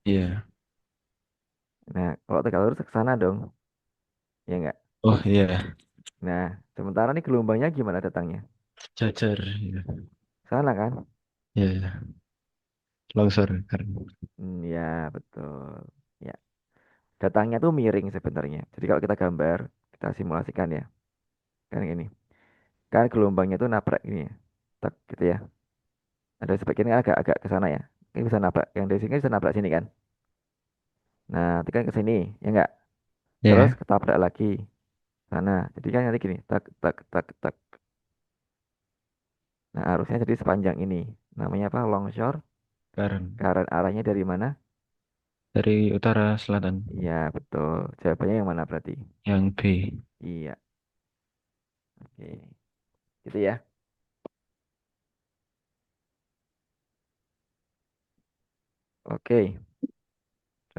Iya. Nah, kalau Tegal Lurus ke sana dong. Ya enggak? Oh iya, Nah, sementara nih gelombangnya gimana datangnya? jajar. Iya, Sana kan? iya, iya. Longsor current. Ya, betul. Ya, datangnya tuh miring sebenarnya. Jadi kalau kita gambar, Kita simulasikan ya. Kan gini. Kan gelombangnya itu nabrak ini ya. Tak gitu ya. Ada sebagian kan agak-agak ke sana ya. Ini bisa nabrak. Yang dari sini bisa nabrak sini kan. Nah, nanti kan ke sini, ya enggak? Terus Ya, ketabrak lagi sana. Jadi kan nanti gini, tak tak tak tak. Nah, arusnya jadi sepanjang ini. Namanya apa? Longshore. sekarang Karena arahnya dari mana? dari utara selatan. Iya, betul. Jawabannya yang mana berarti? Yang B. Iya. Oke. Gitu ya. Oke.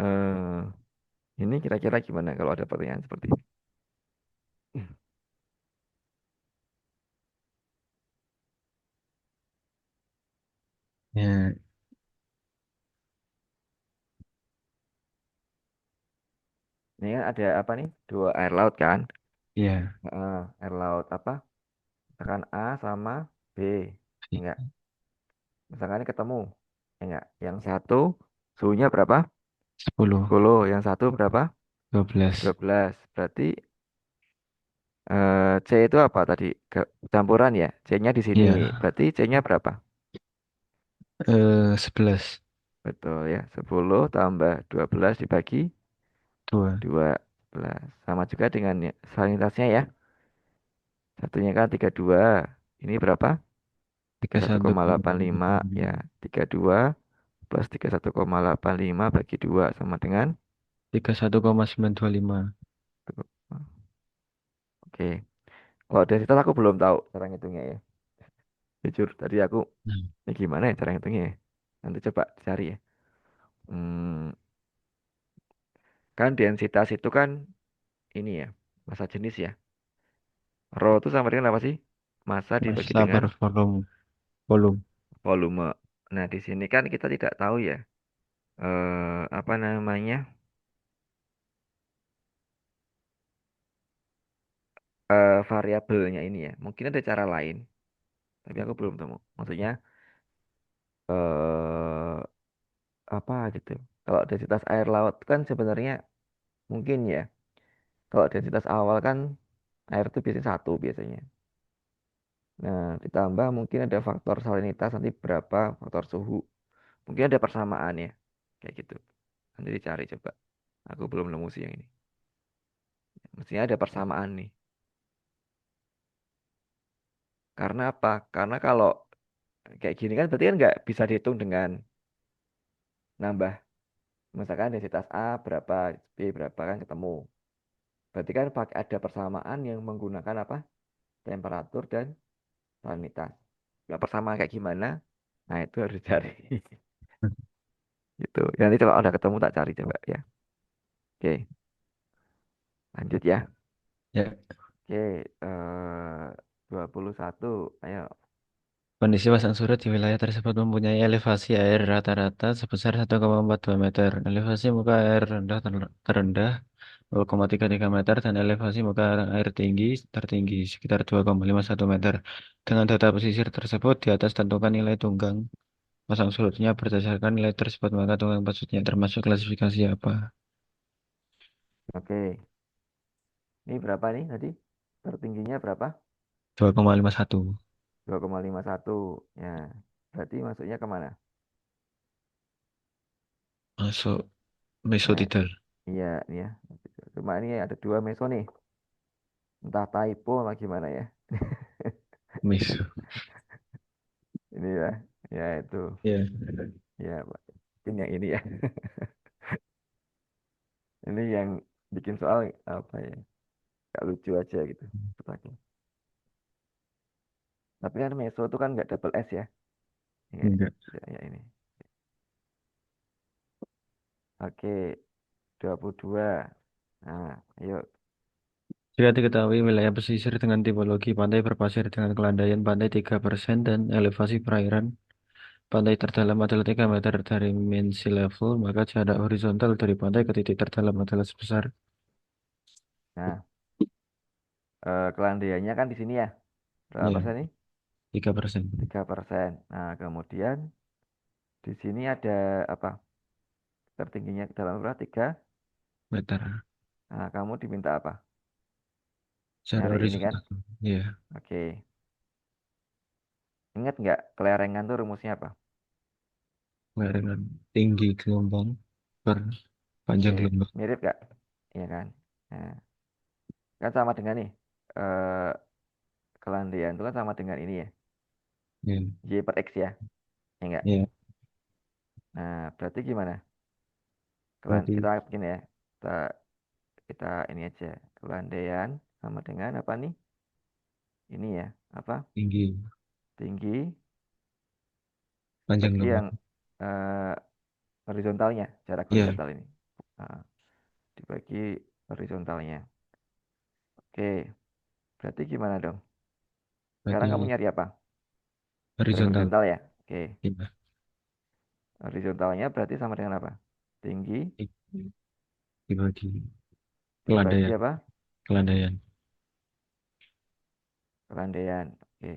Eh, ini kira-kira gimana kalau ada pertanyaan seperti ini? Ya, Ini kan ada apa nih? Dua air laut kan? ya. Air laut apa? Misalkan A sama B. Enggak. Misalkan ini ketemu. Enggak. Yang satu suhunya berapa? 10, 10. Yang satu berapa? 12. 12. Berarti C itu apa tadi? Campuran ya. C-nya di sini. Iya, Berarti C-nya berapa? 11. Betul ya. 10 tambah 12 dibagi 2. 12. Sama juga dengan salinitasnya ya. Satunya kan 32. Ini berapa? Tiga puluh satu koma delapan lima ya. 32 plus 31,85 bagi 2 sama dengan 31,925. oke. Kalau densitas aku belum tahu cara ngitungnya ya. Jujur tadi aku Hmm. ini gimana ya cara ngitungnya ya. Nanti coba cari ya. Hmm, kan densitas itu kan ini ya, massa jenis ya. Rho itu sama dengan apa sih? Massa dibagi Massa dengan per volume. Volume. volume. Nah, di sini kan kita tidak tahu ya. Apa namanya? Variabelnya ini ya. Mungkin ada cara lain, tapi aku belum temu. Maksudnya eh apa gitu. Kalau densitas air laut kan sebenarnya mungkin ya. Kalau densitas awal kan air itu biasanya satu biasanya. Nah, ditambah mungkin ada faktor salinitas nanti berapa, faktor suhu. Mungkin ada persamaan ya. Kayak gitu. Nanti dicari coba. Aku belum nemu sih yang ini. Mestinya ada persamaan nih. Karena apa? Karena kalau kayak gini kan berarti kan nggak bisa dihitung dengan nambah. Misalkan densitas A berapa, B berapa kan ketemu. Berarti kan ada persamaan yang menggunakan apa? Temperatur dan salinitas. Nah, persamaan kayak gimana? Nah, itu harus dicari. Gitu. Ya, nanti kalau ada ketemu tak cari coba ya. Oke, lanjut ya. Ya. Oke, 21. Ayo. Kondisi pasang surut di wilayah tersebut mempunyai elevasi air rata-rata sebesar 1,42 meter. Elevasi muka air terendah 0,33 meter dan elevasi muka air tinggi tertinggi sekitar 2,51 meter. Dengan data pesisir tersebut di atas tentukan nilai tunggang pasang surutnya berdasarkan nilai tersebut maka tunggang pasutnya termasuk klasifikasi apa? Oke. Ini berapa nih tadi? Tertingginya berapa? 2,51. 2,51. Ya, berarti masuknya kemana? Masuk Nah, mesotidal. iya, ini ya. Cuma ini ada dua meso nih. Entah typo atau gimana ya. Meso. Ini ya. Ya, itu. Ya. Ya, Pak. Mungkin yang ini ya. Ini yang bikin soal apa ya? Gak lucu aja gitu. Menurut aku. Tapi kan meso itu kan nggak double S ya. Ya, Enggak. ya, ya ini. Oke, 22. Nah, ayo. Jika diketahui wilayah pesisir dengan tipologi pantai berpasir dengan kelandaian pantai 3% dan elevasi perairan pantai terdalam adalah 3 meter dari mean sea level, maka jarak horizontal dari pantai ke titik terdalam adalah sebesar Nah, kelandaiannya kan di sini ya. Berapa ya persen nih? 3%. 3%. Nah, kemudian di sini ada apa? Tertingginya ke dalam berapa? 3. Meter. Nah, kamu diminta apa? Secara Nyari ini kan? horizontal. Ya, Oke. Ingat nggak kelerengan tuh rumusnya apa? barengan tinggi gelombang per Oke, panjang gelombang. mirip nggak? Iya kan? Nah, kan sama dengan nih. eh Kelandaian itu kan sama dengan ini ya. Ya, Y per X ya. Ya enggak? ya, Nah, berarti gimana? berarti Kita begini ya. Kita kita ini aja. Kelandaian sama dengan apa nih? Ini ya. Apa? tinggi Tinggi panjang bagi gelombang. yang eh, horizontalnya, jarak Ya, horizontal ini. Nah, dibagi horizontalnya. Oke, berarti gimana dong? Sekarang kamu berarti nyari apa? Dari horizontal. horizontal ya? Oke, Ya, horizontalnya berarti sama dengan apa? Tinggi dibagi dibagi kelandaian, apa? kelandaian. Kelandaian. Oke.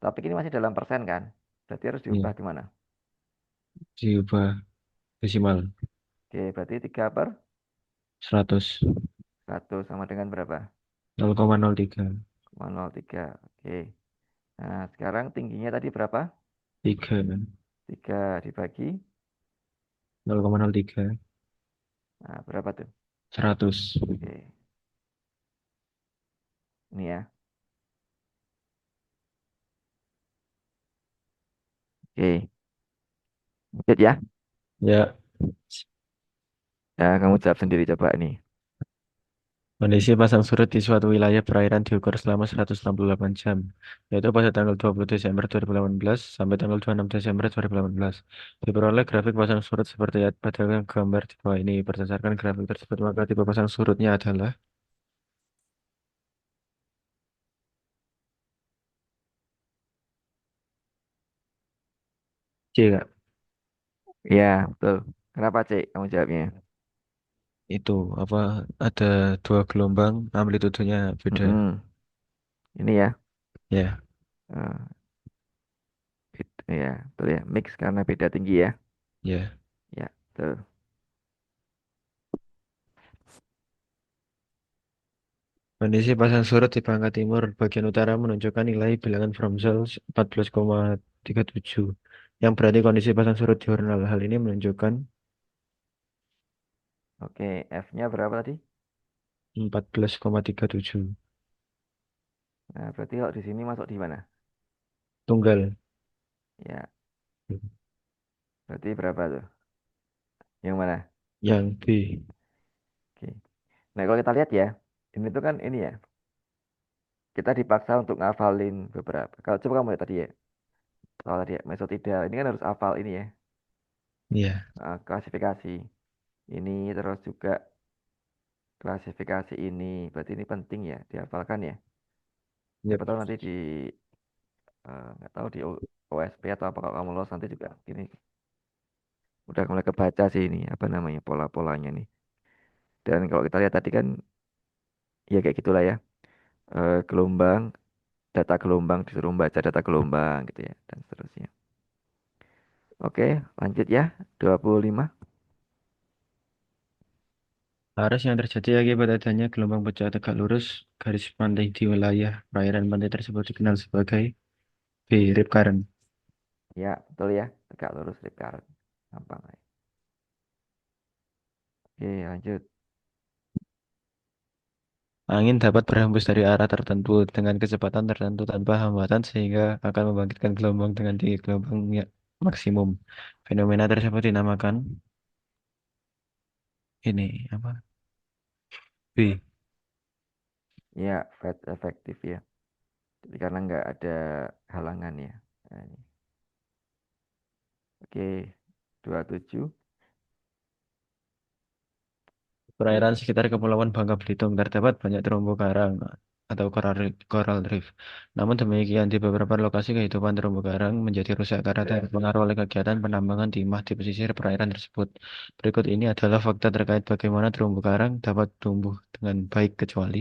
Tapi ini masih dalam persen kan? Berarti harus Ya, diubah gimana? diubah desimal Oke, berarti 3 per 100, 100 sama dengan berapa? 0,03, 0,03. Oke. Nah, sekarang tingginya tadi berapa? 3 kan, 3 dibagi. 0,03, Nah, berapa tuh? 100. Oke. Ini ya. Oke. Lanjut ya. Ya, Ya, kamu jawab sendiri coba nih. kondisi pasang surut di suatu wilayah perairan diukur selama 168 jam, yaitu pada tanggal 20 Desember 2018 sampai tanggal 26 Desember 2018. Diperoleh grafik pasang surut seperti pada gambar di bawah ini. Berdasarkan grafik tersebut, maka tipe pasang surutnya adalah C, Kak. Iya, betul. Kenapa, Cek? Kamu jawabnya. Itu apa ada dua gelombang amplitudenya beda. Mm-mm. Ini ya. Ya, Eh, ya, betul ya. Mix karena beda tinggi ya. ya. Ya, betul. Kondisi pasang surut di Bangka Timur bagian utara menunjukkan nilai bilangan from cells 14,37 yang berarti kondisi pasang surut diurnal. Hal ini menunjukkan Oke, F-nya berapa tadi? 14,37 Nah, berarti kalau di sini masuk di mana? tunggal. Ya, berarti berapa tuh? Yang mana? Yang B, Oke. Nah, kalau kita lihat ya, ini tuh kan ini ya, kita dipaksa untuk ngafalin beberapa. Kalau coba kamu lihat tadi ya, kalau tadi ya, mesotidal, ini kan harus hafal ini ya, ya, klasifikasi. Ini terus juga klasifikasi ini, berarti ini penting ya, dihafalkan ya. yep. Siapa tahu nanti di, nggak tahu di OSP atau apa kalau kamu lolos nanti juga ini udah mulai kebaca sih ini, apa namanya, pola-polanya nih. Dan kalau kita lihat tadi kan, ya kayak gitulah ya, gelombang, data gelombang disuruh membaca data gelombang gitu ya dan seterusnya. Oke, lanjut ya. 25. Arus yang terjadi akibat adanya gelombang pecah tegak lurus garis pantai di wilayah perairan pantai tersebut dikenal sebagai B. Rip current. Ya, betul ya. Tegak lurus rip current. Gampang ya. Oke, lanjut. Angin dapat berhembus dari arah tertentu dengan kecepatan tertentu tanpa hambatan sehingga akan membangkitkan gelombang dengan tinggi gelombang maksimum. Fenomena tersebut dinamakan ini apa? B. Ya, fat efektif ya. Jadi karena nggak ada halangan ya. Nah, ini. Oke, 27. Perairan sekitar Kepulauan Bangka Belitung terdapat banyak terumbu karang atau coral reef. Namun demikian, di beberapa lokasi kehidupan terumbu karang menjadi rusak karena terpengaruh oleh kegiatan penambangan timah di pesisir perairan tersebut. Berikut ini adalah fakta terkait bagaimana terumbu karang dapat tumbuh dengan baik kecuali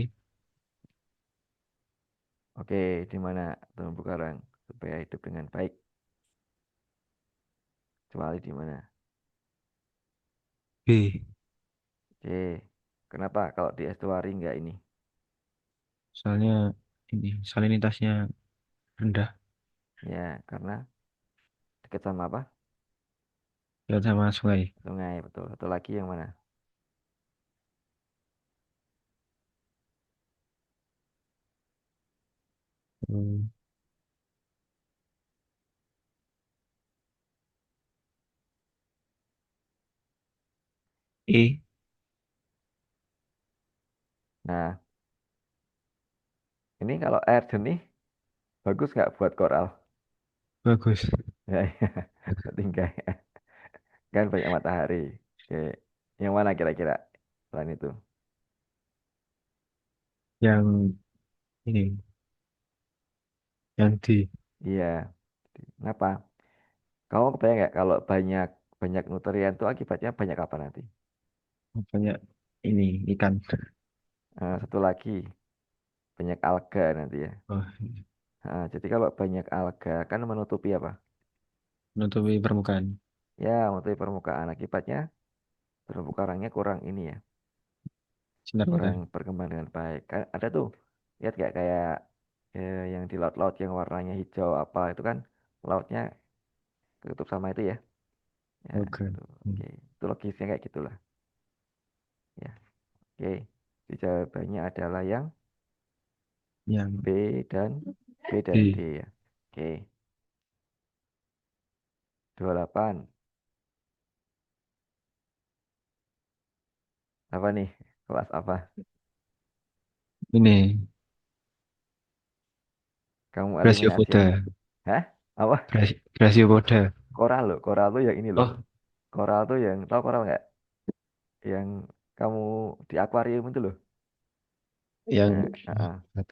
Oke, di mana terumbu karang supaya hidup dengan baik? Kecuali di mana? B. Oke, kenapa kalau di estuari nggak ini? Soalnya ini salinitasnya rendah Ya, karena dekat sama apa? ya sama sungai. Sungai, betul. Satu lagi yang mana? Hmm. I Nah, ini kalau air jernih, bagus nggak buat koral? bagus. Ya, tinggal kan banyak matahari. Oke, yang mana kira-kira selain itu? Yang ini yang di Iya. Kenapa? Kamu kebayang nggak kalau banyak banyak nutrien itu akibatnya banyak apa nanti? banyak ini ikan. Satu lagi banyak alga nanti ya. Oh, Jadi kalau banyak alga kan menutupi apa? menutupi permukaan Ya, menutupi permukaan. Akibatnya terumbu karangnya kurang ini ya, sinar kurang matahari. berkembang dengan baik. Kan ada tuh, lihat kayak kayak yang di laut-laut yang warnanya hijau apa itu kan lautnya ketutup sama itu ya. Ya, Oke. itu. Hmm. Oke, itu logisnya kayak gitulah. Ya, oke. Jadi jawabannya adalah yang Yang B dan D di ya. Oke, 28. Apa nih? Kelas apa? ini Kamu eliminasi yang Brachiopoda. hah? Apa? Brachiopoda. Koral loh. Koral tuh yang ini loh. Oh, Koral tuh yang tahu koral nggak? Yang kamu di akuarium itu loh. yang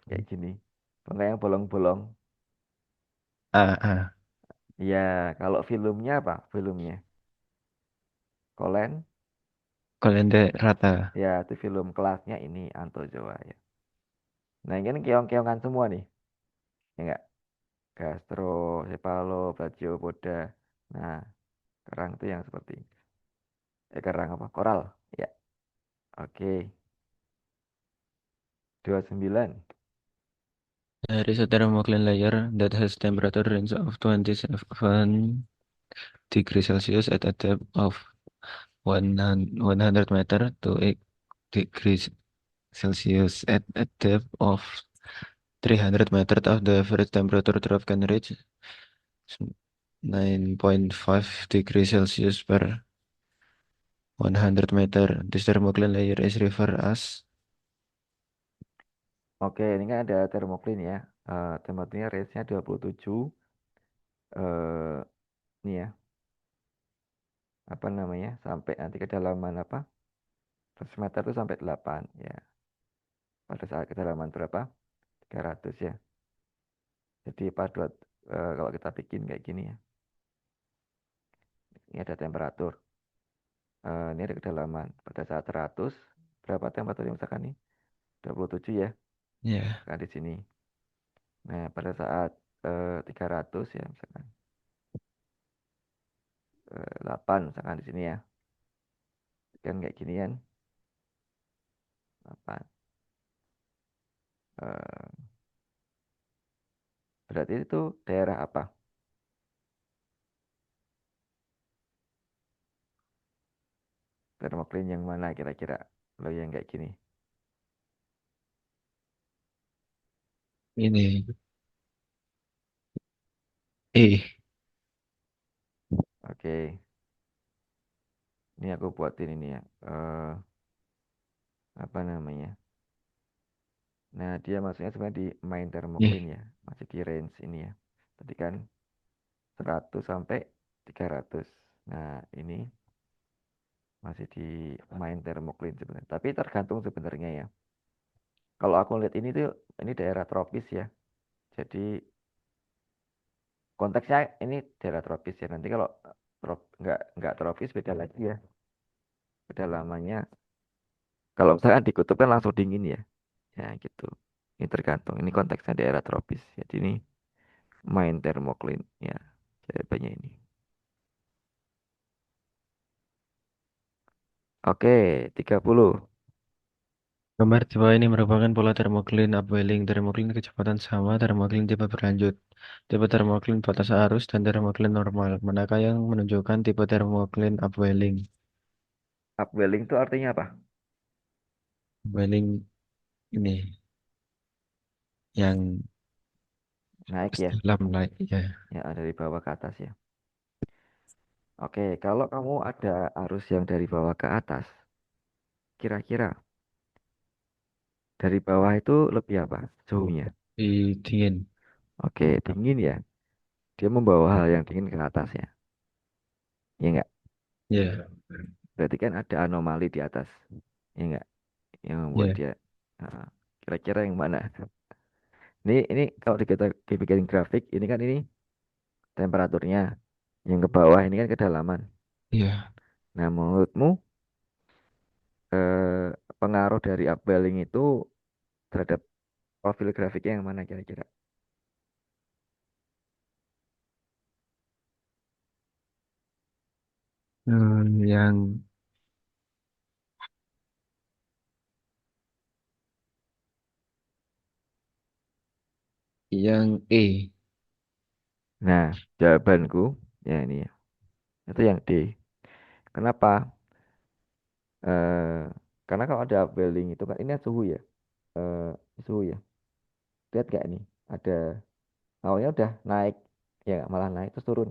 Kayak gini. Kalau yang bolong-bolong. A. Iya, kalau filmnya apa? Filmnya. Kolen. Kolende rata. Ya, itu film kelasnya ini Antozoa ya. Nah, ini kan keong-keongan semua nih. Ya nggak? Gastro, Cepalo, Brachiopoda. Nah, kerang itu yang seperti kerang apa? Koral. Ya, oke. 29. There is a thermocline layer that has temperature range of 27 degrees Celsius at a depth of 100 meter to 8 degrees Celsius at a depth of 300 meter of the average temperature drop can reach 9.5 degrees Celsius per 100 meter. This thermocline layer is referred as Oke, ini kan ada thermocline ya. Thermocline range-nya 27. Eh, ini ya, apa namanya? Sampai nanti kedalaman apa? 100 meter itu sampai 8 ya. Pada saat kedalaman berapa? 300 ya. Jadi pada kalau kita bikin kayak gini ya. Ini ada temperatur. Ini ada kedalaman. Pada saat 100 berapa temperaturnya misalkan nih? 27 ya. ya Misalkan di sini. Nah, pada saat 300 ya misalkan 8 misalkan di sini ya. Kan kayak gini kan. 8. Eh, Berarti itu daerah apa? Thermocline yang mana kira-kira? Lo yang kayak gini. ini E. Oke. Ini aku buatin ini ya. Apa namanya? Nah, dia masuknya sebenarnya di main thermocline E. ya. Masih di range ini ya. Tadi kan 100 sampai 300. Nah, ini masih di main thermocline sebenarnya. Tapi tergantung sebenarnya ya. Kalau aku lihat ini tuh, ini daerah tropis ya. Jadi konteksnya ini daerah tropis ya. Nanti kalau nggak tropis beda lagi ya. Kedalamannya. Kalau misalkan di kutub kan langsung dingin ya. Ya gitu. Ini tergantung. Ini konteksnya daerah tropis. Jadi ini main thermocline ya. Jawabannya ini. Oke, 30. Gambar di bawah ini merupakan pola thermocline upwelling. Thermocline kecepatan sama, thermocline tipe berlanjut, tipe thermocline batas arus, dan thermocline normal. Manakah yang menunjukkan tipe thermocline upwelling? Upwelling itu artinya apa? Upwelling ini yang Naik ya, dalam naik ya. ya dari bawah ke atas ya. Oke, kalau kamu ada arus yang dari bawah ke atas, kira-kira dari bawah itu lebih apa suhunya? Di dingin. Oke, dingin ya. Dia membawa hal yang dingin ke atas ya. Ya enggak? Ya, Berarti kan ada anomali di atas. Ya enggak? Yang membuat ya, dia ah, kira-kira yang mana? Ini kalau kita dibikin grafik, ini kan ini temperaturnya. Yang ke bawah ini kan kedalaman. ya. Nah, menurutmu eh, pengaruh dari upwelling itu terhadap profil grafiknya yang mana kira-kira? Yang E. Nah, jawabanku ya ini ya. Itu yang D. Kenapa? Eh, karena kalau ada upwelling itu kan ini kan suhu ya. Eh, suhu ya. Lihat gak ini? Ada awalnya udah naik, ya nggak? Malah naik terus turun,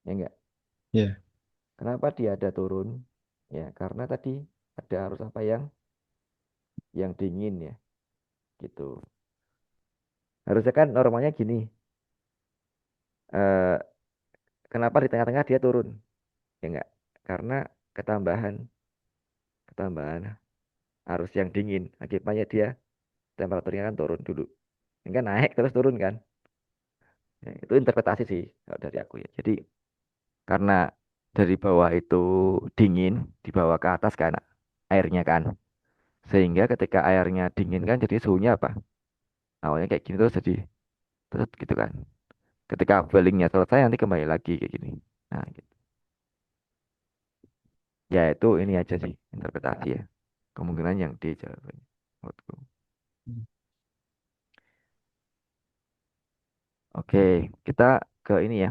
ya enggak? Ya, Kenapa dia ada turun? Ya, karena tadi ada arus apa yang dingin ya, gitu. Harusnya kan normalnya gini. Eh, kenapa di tengah-tengah dia turun? Ya enggak? Karena ketambahan ketambahan arus yang dingin. Akibatnya dia temperaturnya kan turun dulu. Ini kan naik terus turun kan? Ya, itu interpretasi sih kalau dari aku ya. Jadi karena dari bawah itu dingin, dibawa ke atas kan airnya kan. Sehingga ketika airnya dingin kan jadi suhunya apa? Awalnya kayak gini terus gitu kan. Ketika boilingnya selesai nanti kembali lagi kayak gini. Nah, gitu. Ya itu ini aja sih interpretasi ya. Kemungkinan yang D jawabannya. Menurutku. Oke, kita ke ini ya.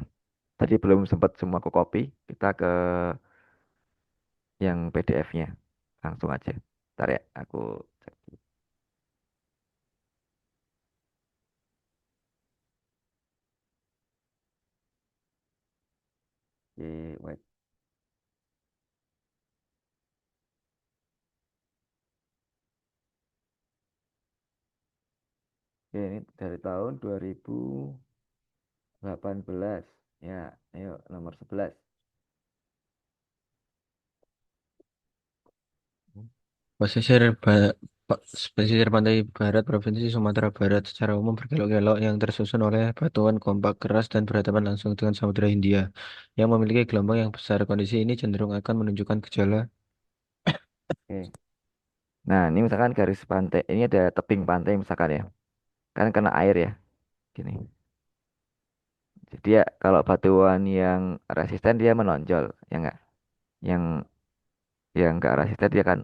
Tadi belum sempat semua aku copy. Kita ke yang PDF-nya. Langsung aja. Ntar ya, aku cek. Oke, wait. Oke, ini dari tahun 2018. Ya, ayo nomor 11. pesisir ba- pesisir pantai barat Provinsi Sumatera Barat secara umum berkelok-kelok yang tersusun oleh batuan kompak keras dan berhadapan langsung dengan Samudra Hindia yang memiliki gelombang yang besar. Kondisi ini cenderung akan menunjukkan gejala. Oke. Nah, ini misalkan garis pantai. Ini ada tebing pantai misalkan ya. Kan kena air ya. Gini. Jadi ya kalau batuan yang resisten dia menonjol, ya enggak? Yang yang enggak resisten dia kan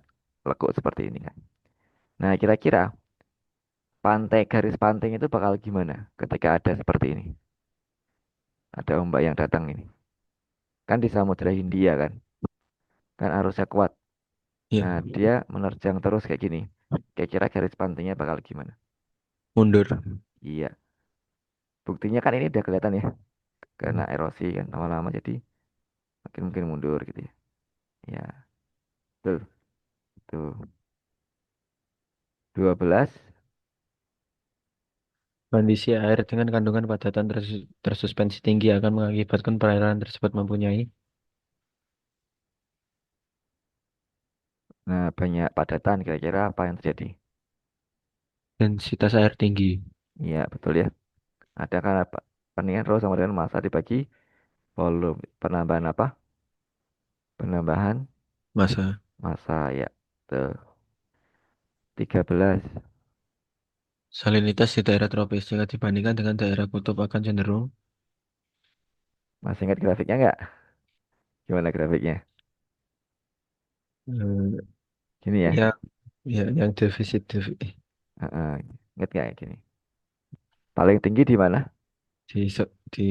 lekuk seperti ini kan. Nah, kira-kira pantai garis pantai itu bakal gimana ketika ada seperti ini? Ada ombak yang datang ini. Kan di Samudra Hindia kan. Kan arusnya kuat. Ya, Nah, dia menerjang terus kayak gini. Kira-kira garis pantainya bakal gimana? mundur. Iya. Buktinya kan ini udah kelihatan ya. Karena erosi kan lama-lama jadi makin mungkin mundur gitu ya. Ya, tuh, tuh. 12. Kondisi air dengan kandungan padatan tersuspensi tinggi akan mengakibatkan perairan tersebut mempunyai Nah, banyak padatan kira-kira apa yang terjadi? densitas air tinggi. Iya, betul ya. Ada kan apa? Pendingan row sama dengan massa dibagi volume. Penambahan apa? Penambahan Masa massa ya. Tuh, 13. salinitas di daerah tropis jika dibandingkan dengan daerah kutub akan cenderung Masih ingat grafiknya nggak? Gimana grafiknya? eh, Gini ya. ya Ya, yang defisit, Heeh. Ingat nggak ya gini? Paling tinggi di mana? di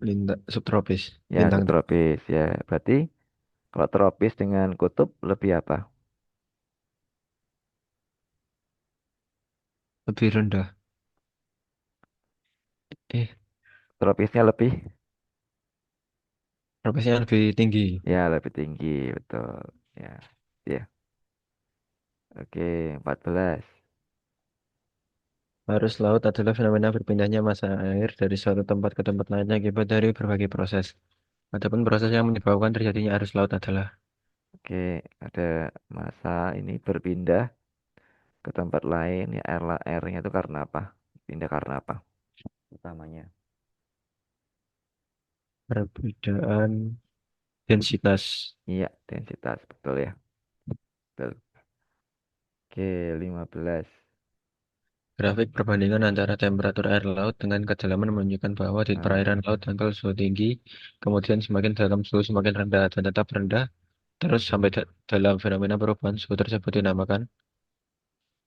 lintang subtropis, Ya, lintang subtropis ya. Berarti kalau tropis dengan kutub lebih apa? lebih rendah. Eh, Tropisnya lebih, tropisnya lebih tinggi. ya lebih tinggi, betul. Ya, ya. Oke, 14. Arus laut adalah fenomena berpindahnya massa air dari suatu tempat ke tempat lainnya akibat dari berbagai proses. Adapun proses yang menyebabkan terjadinya arus laut adalah Oke, ada massa ini berpindah ke tempat lain ya airnya itu karena apa? Pindah karena apa? Utamanya. perbedaan densitas. Iya, densitas, betul ya. Betul. Oke, 15. Grafik perbandingan antara temperatur air laut dengan kedalaman menunjukkan bahwa di perairan Nah, laut dangkal suhu tinggi, kemudian semakin dalam suhu semakin rendah dan tetap rendah, terus sampai dalam fenomena perubahan suhu tersebut dinamakan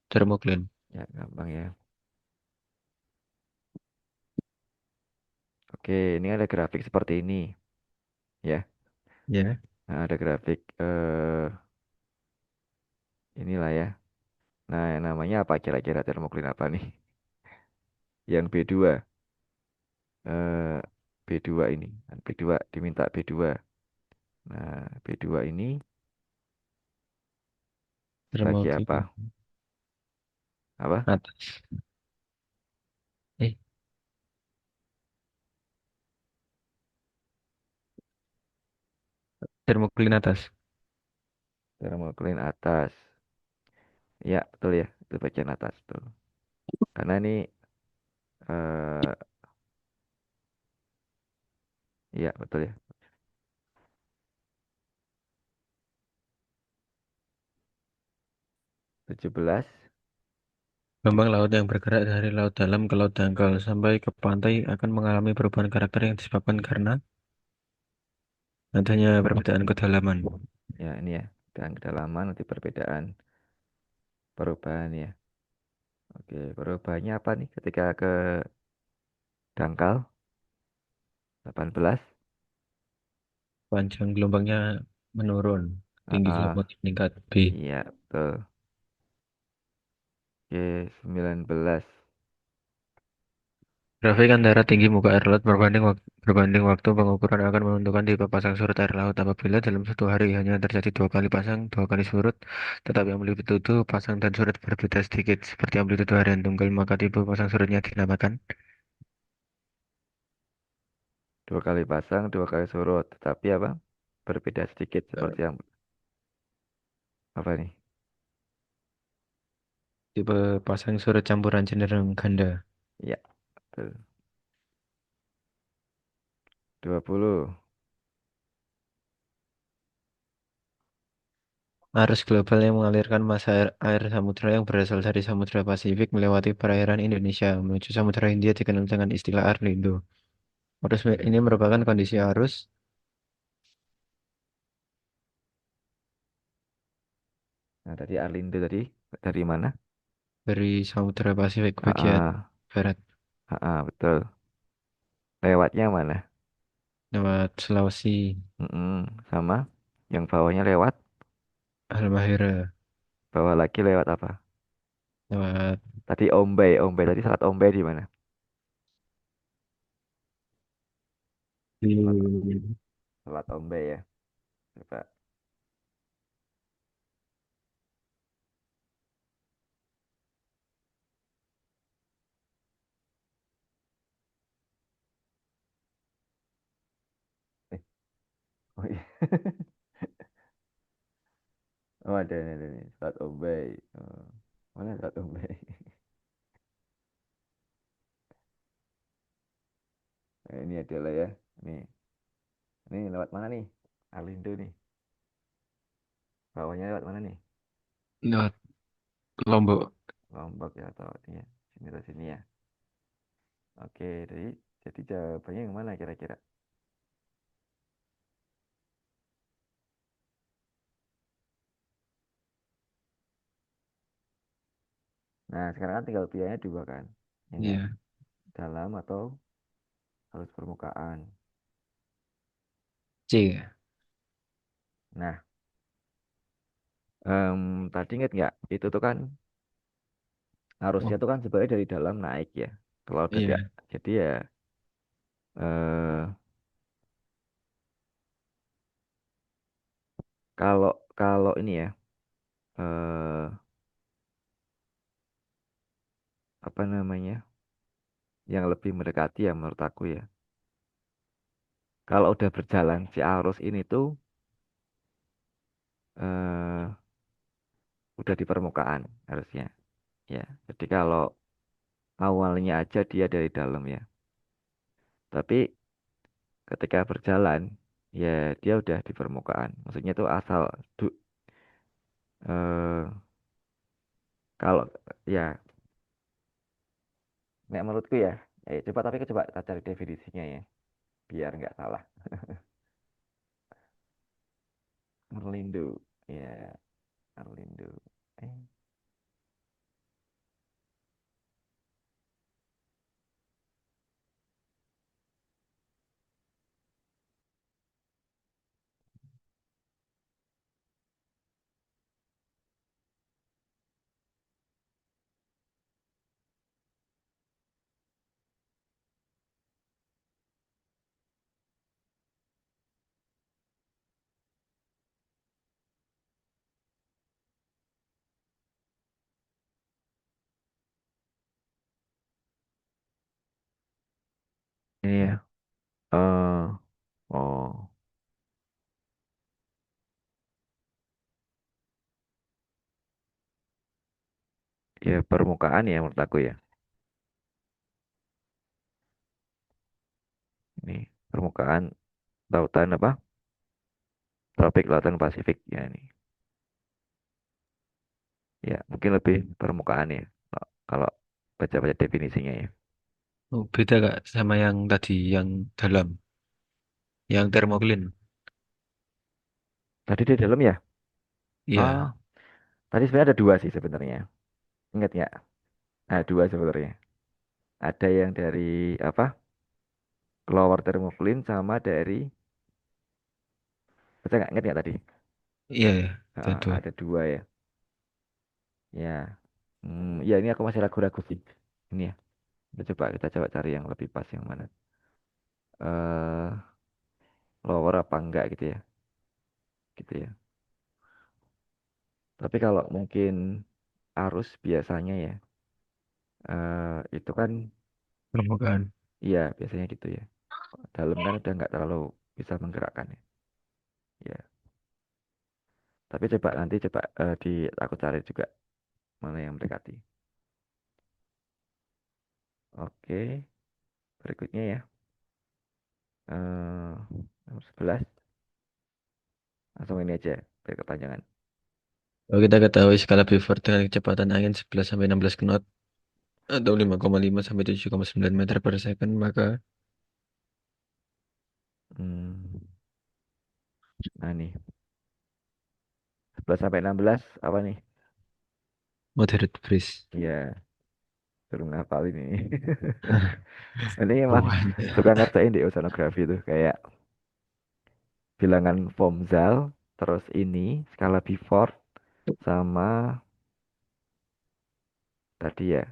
termokline. ya gampang ya. Oke, ini ada grafik seperti ini ya. Ya, Nah, ada grafik inilah ya. Nah, yang namanya apa kira-kira termoklin apa nih? Yang B2. Eh, B2 ini. Kan B2 diminta B2. Nah, B2 ini bagi termokline apa? Apa? atas. Eh, termokline atas. Termoklin atas. Ya, betul ya. Itu bagian atas, betul. Karena ini eh ya, betul ya. 17. Gelombang laut yang bergerak dari laut dalam ke laut dangkal sampai ke pantai akan mengalami perubahan karakter yang disebabkan karena adanya perbedaan kedalaman. Ya, ini ya. Dan kedalaman nanti perbedaan perubahan ya. Oke, perubahannya apa nih ketika ke dangkal? 18. Panjang gelombangnya menurun, tinggi Ah, gelombangnya meningkat. B. iya, betul. Oke, 19. Grafik antara tinggi muka air laut berbanding waktu pengukuran akan menentukan tipe pasang surut air laut. Apabila dalam satu hari hanya terjadi 2 kali pasang, 2 kali surut, tetapi amplitude pasang dan surut berbeda sedikit, seperti amplitude harian tunggal, maka tipe pasang surutnya dinamakan Dua kali pasang, dua kali surut. Tetapi apa? Berbeda sedikit eh, seperti yang apa nih? tipe pasang surut campuran cenderung ganda. Iya, betul. 20. Arus global yang mengalirkan massa air samudra yang berasal dari Samudra Pasifik melewati perairan Indonesia menuju Samudra Hindia dikenal dengan istilah Arlindo. Arus ini merupakan kondisi arus Nah, tadi Arlindo tadi dari mana? dari Samudra Pasifik Ah, bagian ah, barat betul. Lewatnya mana? lewat Sulawesi, Mm-mm, sama. Yang bawahnya lewat. Halmahera, Bawah lagi lewat apa? lewat Tadi Ombay. Ombay tadi Selat Ombay di mana? Selat, di Selat Ombay ya. Coba. Eh, oh iya. Oh ada ini, ada ini. Selat Ombay. Oh, mana Selat Ombay? Nah, ini adalah ya. Ini lewat mana nih? Arlindo nih. Bawahnya lewat mana nih? lewat Lombok. Lombok ya atau ini ya. Sini atau sini ya. Oke, jadi jawabannya yang mana kira-kira? Nah, sekarang kan tinggal pilihannya dua kan. Ya enggak? Iya. Dalam atau arus permukaan. C. Nah, tadi inget nggak? Itu tuh kan arusnya Oh, tuh kan sebenarnya dari dalam naik ya. Kalau dari, iya. jadi ya eh kalau kalau ini ya, eh apa namanya? Yang lebih mendekati ya menurut aku ya. Kalau udah berjalan si arus ini tuh eh udah di permukaan harusnya. Ya. Jadi kalau awalnya aja dia dari dalam ya. Tapi ketika berjalan ya dia udah di permukaan. Maksudnya tuh asal eh kalau ya, nek menurutku ya, coba tapi coba kita cari definisinya ya, biar nggak salah. Arlindo, ya Arlindo. Eh, ini ya, oh, ya permukaan ya menurut aku ya. Ini permukaan lautan apa? Tropik Lautan Pasifik ya ini. Ya mungkin lebih permukaan ya. Kalau baca-baca definisinya ya. Oh, beda Kak sama yang tadi yang dalam, yang termocline. Tadi di dalam ya? Oh, Iya, tadi sebenarnya ada dua sih sebenarnya. Ingat nggak? Ada dua sebenarnya. Ada yang dari apa? Lower thermocline sama dari, baca nggak, ingat nggak tadi? iya, ya. Tentu. Ada dua ya. Ya, ya ini aku masih ragu-ragu sih. Ini ya, kita coba cari yang lebih pas yang mana. Eh, Lower apa enggak gitu ya, gitu ya. Tapi kalau mungkin arus biasanya ya, itu kan, Permukaan. iya biasanya gitu ya. Dalam kan udah nggak terlalu bisa menggerakkan ya. Ya, tapi coba nanti coba aku cari juga mana yang mendekati. Oke, berikutnya ya. Eh, Nomor 11, langsung ini aja, biar kepanjangan. Kalau kita ketahui skala Beaufort dengan kecepatan angin 11 sampai 16 knot atau 5,5 sampai 7,9 meter per second, maka Hmm, nah nih, 11 sampai 16 apa nih? moderate breeze. Iya, suruh ngapal ini. Ini emang Bukan. suka ngerjain di oceanografi tuh, kayak bilangan Fomzal, terus ini skala Beaufort, sama tadi ya,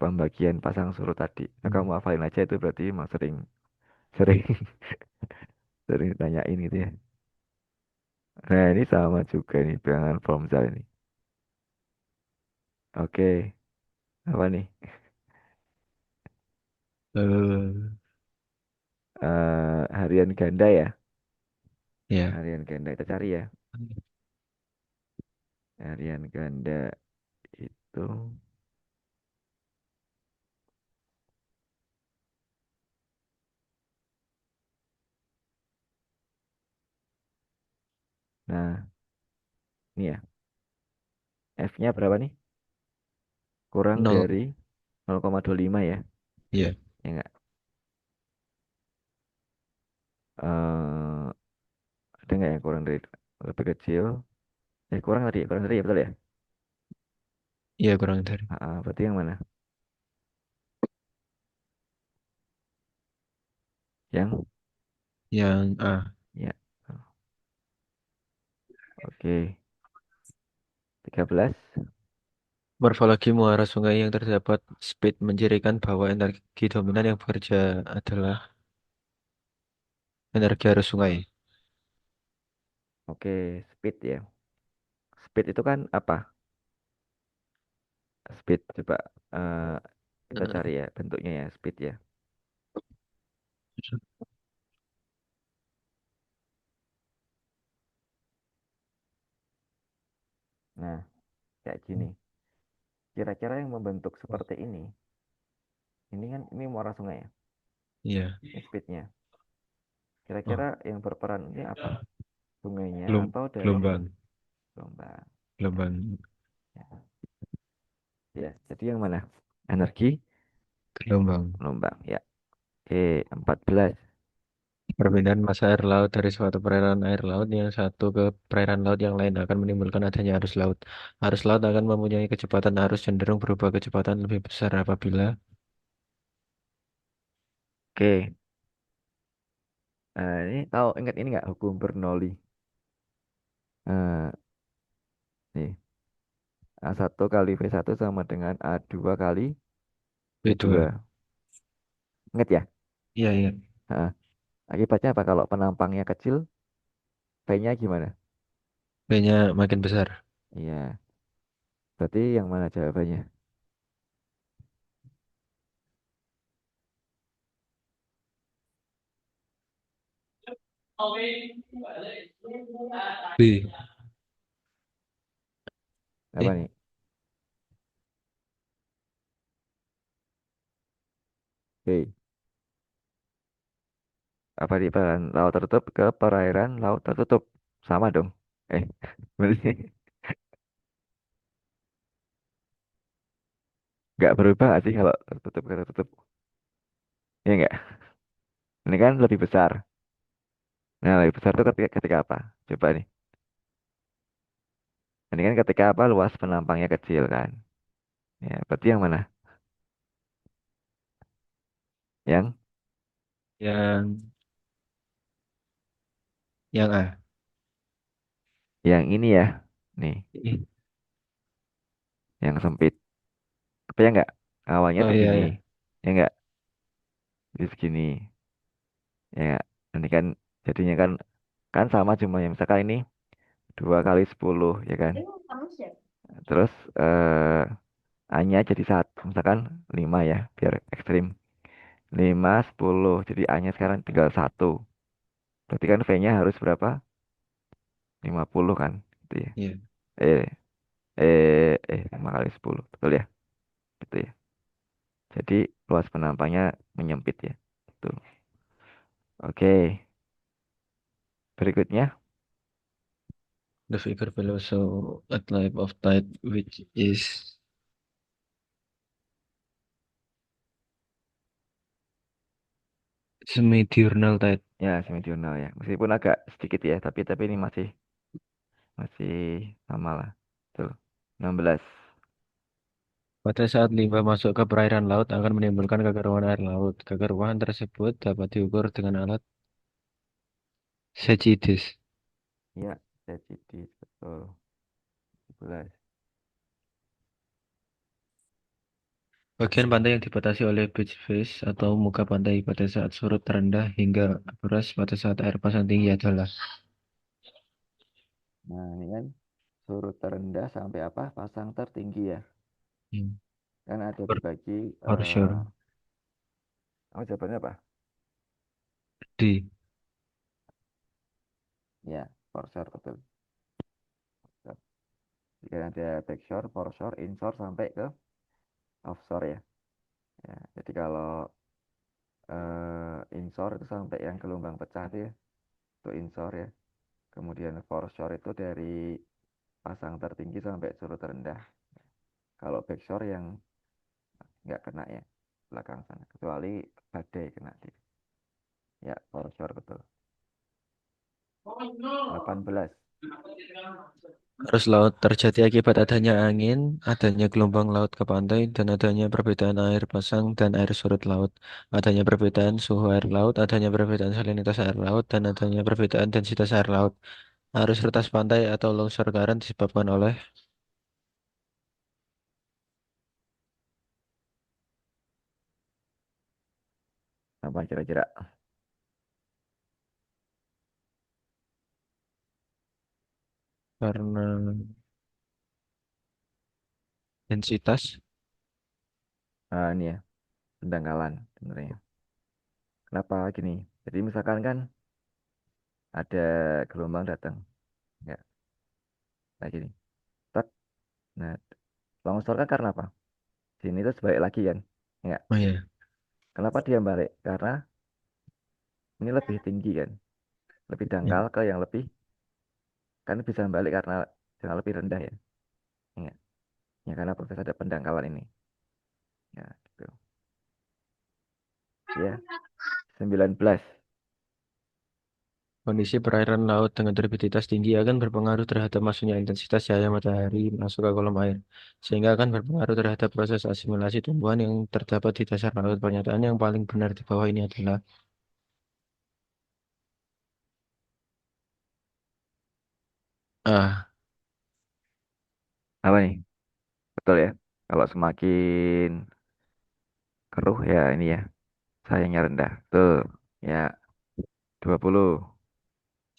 pembagian pasang surut tadi. Nah, kamu hafalin aja itu, berarti emang sering sering sering ditanyain gitu ya. Nah, ini sama juga nih bilangan Fomzal ini. Oke, apa nih? Eh, Harian ganda ya. ya. Harian ganda kita cari ya. Harian ganda itu, nah ini ya, F-nya berapa nih? Kurang Nol. dari 0,25 ya. Ya. Ya enggak? Eh ada nggak yang kurang dari, lebih kecil? Kurang tadi, kurang dari ya, betul ya? Iya, kurang dari. Berarti yang mana? Yang Yang A. ya. Oke. 13. Morfologi muara sungai yang terdapat speed mencirikan bahwa energi dominan yang bekerja adalah energi arus sungai. Oke, speed ya. Speed itu kan apa? Speed coba eh, kita cari ya bentuknya ya speed ya. Nah, kayak gini. Kira-kira yang membentuk seperti ini kan ini muara sungai ya. Iya, Ini speednya. oh, Kira-kira yang berperan ini apa? Sungainya atau dari gelombang, gelombang? Ya, gelombang, ya. Ya, jadi yang mana? Energi gelombang. gelombang ya. Oke, 14. Perpindahan massa air laut dari suatu perairan air laut yang satu ke perairan laut yang lain akan menimbulkan adanya arus laut. Arus laut akan mempunyai kecepatan arus cenderung berubah kecepatan lebih besar apabila Oke, ini tahu ingat ini nggak hukum Bernoulli? Eh, nih, A1 kali V1 sama dengan A2 kali V2. B2. Ingat ya? Iya, iya. Heeh. Akibatnya apa kalau penampangnya kecil, V-nya gimana? B-nya makin besar. Iya, berarti yang mana jawabannya? B. Apa Eh, nih? B. Apa di perairan laut tertutup ke perairan laut tertutup? Sama dong. Eh, berarti nggak berubah nggak sih kalau tertutup ke tertutup? Iya nggak? Ini kan lebih besar. Nah, lebih besar itu ketika apa? Coba nih. Ini kan ketika apa? Luas penampangnya kecil kan? Ya, berarti yang mana? Yang yang A. yang ini ya. Nih, Ih, yang sempit. Tapi ya nggak? Awalnya oh tuh iya, gini. iya. Ya nggak? Di segini. Ya nggak? Ini kan jadinya kan kan sama cuma yang misalkan ini 2 kali 10 ya kan? Terus A-nya jadi satu, misalkan 5 ya, biar ekstrim. 5 10 jadi A-nya sekarang tinggal satu. Berarti kan V-nya harus berapa? 50 kan? Gitu ya. Iya. Eh, 5 kali 10 betul ya? Gitu ya. Jadi luas penampangnya menyempit ya. Gitu. Oke, berikutnya. The figure below show a type of tide which is semi-diurnal tide. Ya, semidional ya. Meskipun agak sedikit ya, tapi ini masih masih sama lah. Tuh, 16. Pada saat limbah masuk ke perairan laut akan menimbulkan kekeruhan air laut. Kekeruhan tersebut dapat diukur dengan alat Sejidis. Ya, jadi betul. 17. Bagian pantai yang dibatasi oleh beach face atau muka pantai pada saat surut terendah hingga abrasi pada saat air pasang tinggi adalah Nah, ini kan surut terendah sampai apa? Pasang tertinggi ya. hmm, Kan ada for, dibagi for sure. apa jawabannya apa? D. Ya, foreshore betul. Jika ada backshore, foreshore, inshore sampai ke offshore ya. Ya, jadi kalau inshore itu sampai yang gelombang pecah itu ya, itu inshore ya. Kemudian foreshore itu dari pasang tertinggi sampai surut terendah. Kalau backshore yang nggak kena ya, belakang sana. Kecuali badai kena di. Ya, foreshore betul. 18. Arus laut terjadi akibat adanya angin, adanya gelombang laut ke pantai, dan adanya perbedaan air pasang dan air surut laut. Adanya perbedaan suhu air laut, adanya perbedaan salinitas air laut, dan adanya perbedaan densitas air laut. Arus retas pantai atau longsor current disebabkan oleh Apa kira-kira? karena densitas. Ini ya, pendangkalan sebenarnya. Kenapa gini? Jadi misalkan kan ada gelombang datang, ya, nah gini. Tak. Nah, longsor kan karena apa? Sini terus balik lagi kan? Enggak. Oh ya, Kenapa dia balik? Karena ini lebih tinggi kan, lebih ya. dangkal ke yang lebih, kan bisa balik karena yang lebih rendah ya. Enggak. Ya karena proses ada pendangkalan ini. Ya, gitu. Ya, 19. Kondisi perairan laut dengan turbiditas tinggi akan berpengaruh terhadap masuknya intensitas cahaya matahari masuk ke kolom air, sehingga akan berpengaruh terhadap proses asimilasi tumbuhan yang terdapat di dasar laut. Pernyataan yang paling benar di bawah ini adalah A. Apa nih? Betul ya. Kalau semakin keruh ya ini ya, sayangnya rendah. Tuh, ya 20.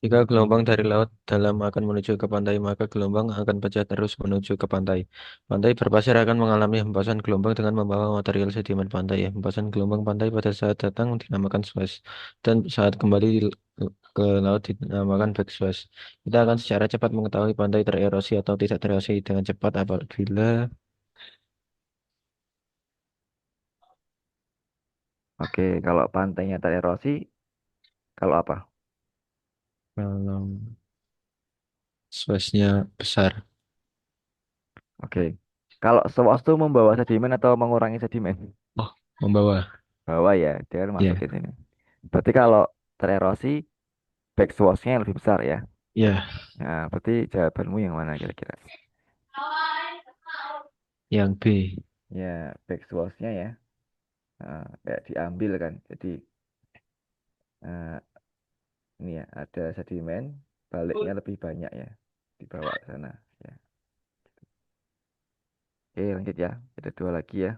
Jika gelombang dari laut dalam akan menuju ke pantai, maka gelombang akan pecah terus menuju ke pantai. Pantai berpasir akan mengalami hempasan gelombang dengan membawa material sedimen pantai. Hempasan gelombang pantai pada saat datang dinamakan swell, dan saat kembali ke laut dinamakan backswash. Kita akan secara cepat mengetahui pantai tererosi atau tidak tererosi dengan cepat apabila Oke, kalau pantainya tererosi, kalau apa? kalau swashnya besar. Oke. Kalau sewaktu membawa sedimen atau mengurangi sedimen? Oh, membawa. Bawa ya, dia kan Ya, masukin sini. Berarti kalau tererosi, backswash-nya yang lebih besar ya. ya, Nah, berarti jawabanmu yang mana kira-kira? yang B. Ya, backswash-nya ya. Nah, kayak diambil kan. Jadi eh, ini ya, ada sedimen, baliknya lebih banyak ya. Dibawa ke sana. Ya. Oke, lanjut ya. Ada dua lagi ya.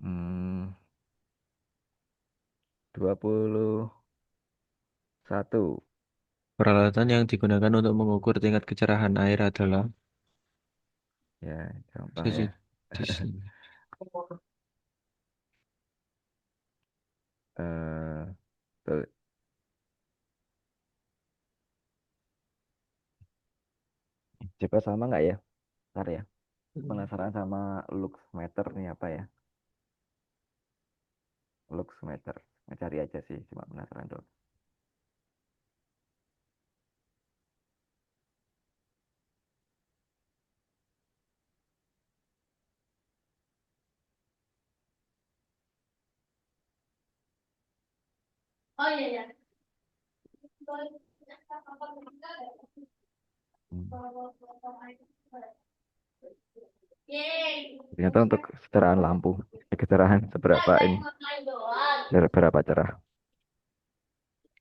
Hmm, 21. Peralatan yang digunakan untuk mengukur tingkat kecerahan air adalah Ya, gampang ya. sisi di sini. Eh, tuh, coba sama nggak ya? Ntar ya. Penasaran sama lux meter nih apa ya? Lux meter. Cari aja sih, cuma penasaran doang. Hmm. Ternyata untuk kecerahan lampu, kecerahan seberapa ini, seberapa cerah.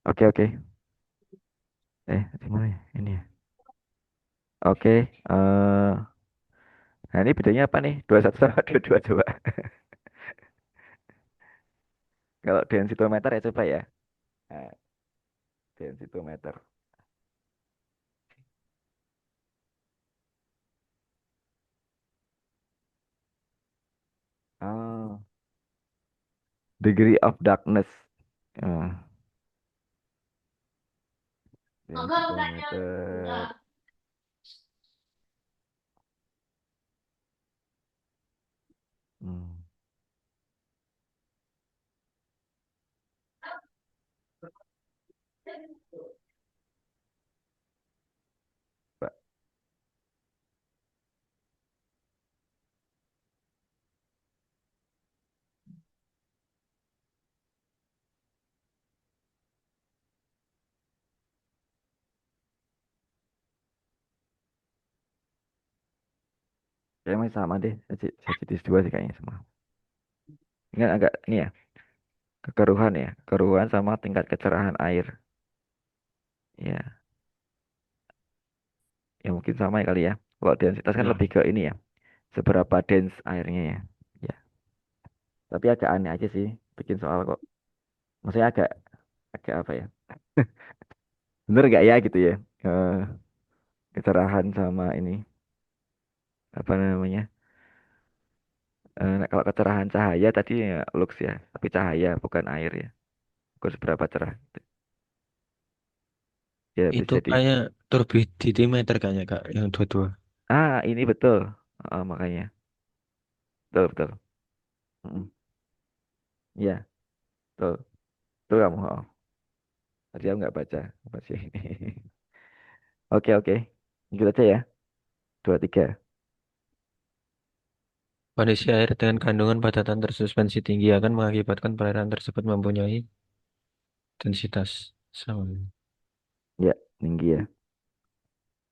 Oke oke. Di mana ya? Ini ya. Oke. Nah ini bedanya apa nih? 21 sama 22 coba. Kalau densitometer ya coba ya. Nah, densitometer. Ah, degree of darkness. Ah, densitometer. Hmm. Pak. Kayaknya masih sama deh, sajitis dua sih kayaknya semua. Ingat agak ini ya, kekeruhan ya, keruhan sama tingkat kecerahan air. Ya, ya mungkin sama ya kali ya. Kalau densitas kan Ya. lebih ke ini ya, seberapa dense airnya ya. Ya, tapi agak aneh aja sih bikin soal kok. Maksudnya agak agak apa ya? Bener gak ya gitu ya? Eh, Kecerahan sama ini apa namanya? Nah, kalau kecerahan cahaya tadi ya lux ya, tapi cahaya bukan air ya. Bukan seberapa cerah. Ya Itu bisa jadi. kayak turbidimeter kayaknya Kak, yang dua-dua. Ah, ini betul. Makanya. Betul, betul. Mm-mm. Iya, betul. Betul kamu. Tadi aku nggak baca. Apa sih? Oke, oke. Lanjut aja ya. Dua, tiga. Kondisi air dengan kandungan padatan tersuspensi tinggi akan mengakibatkan perairan tersebut mempunyai densitas sama. Ya, tinggi ya.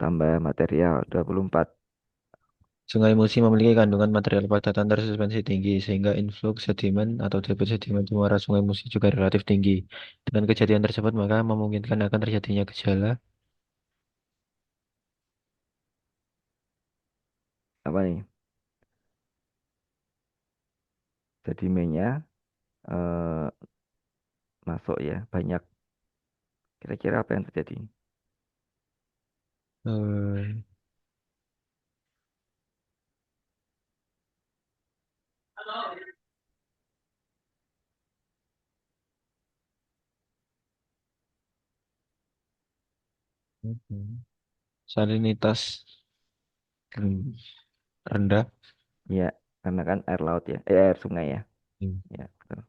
Tambah material 24. Sungai Musi memiliki kandungan material padatan tersuspensi tinggi, sehingga influx sedimen atau debit sedimen di muara Sungai Musi juga relatif tinggi. Dengan kejadian tersebut, maka memungkinkan akan terjadinya gejala. Apa nih? Sedimennya eh, masuk ya. Banyak. Kira-kira apa yang terjadi? eh, salinitas rendah. Ya, karena kan air laut ya. Air sungai ya. Hmm. Ya, betul.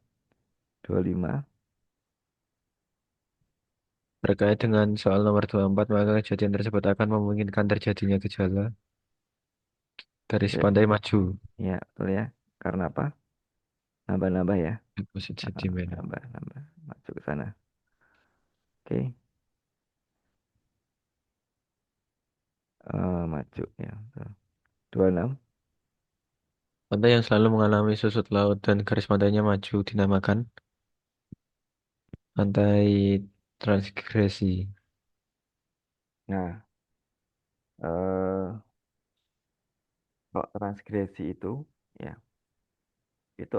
25. Terkait dengan soal nomor 24, maka kejadian tersebut akan memungkinkan terjadinya gejala garis Ya, pantai maju. ya, betul ya. Karena apa? Nambah-nambah ya. Deposit sedimen. Nambah-nambah. Masuk ke sana. Oke. Maju ya. Betul. 26. Pantai yang selalu mengalami susut laut dan garis pantainya maju dinamakan pantai transgresi. Nah, eh kalau transgresi itu, ya, itu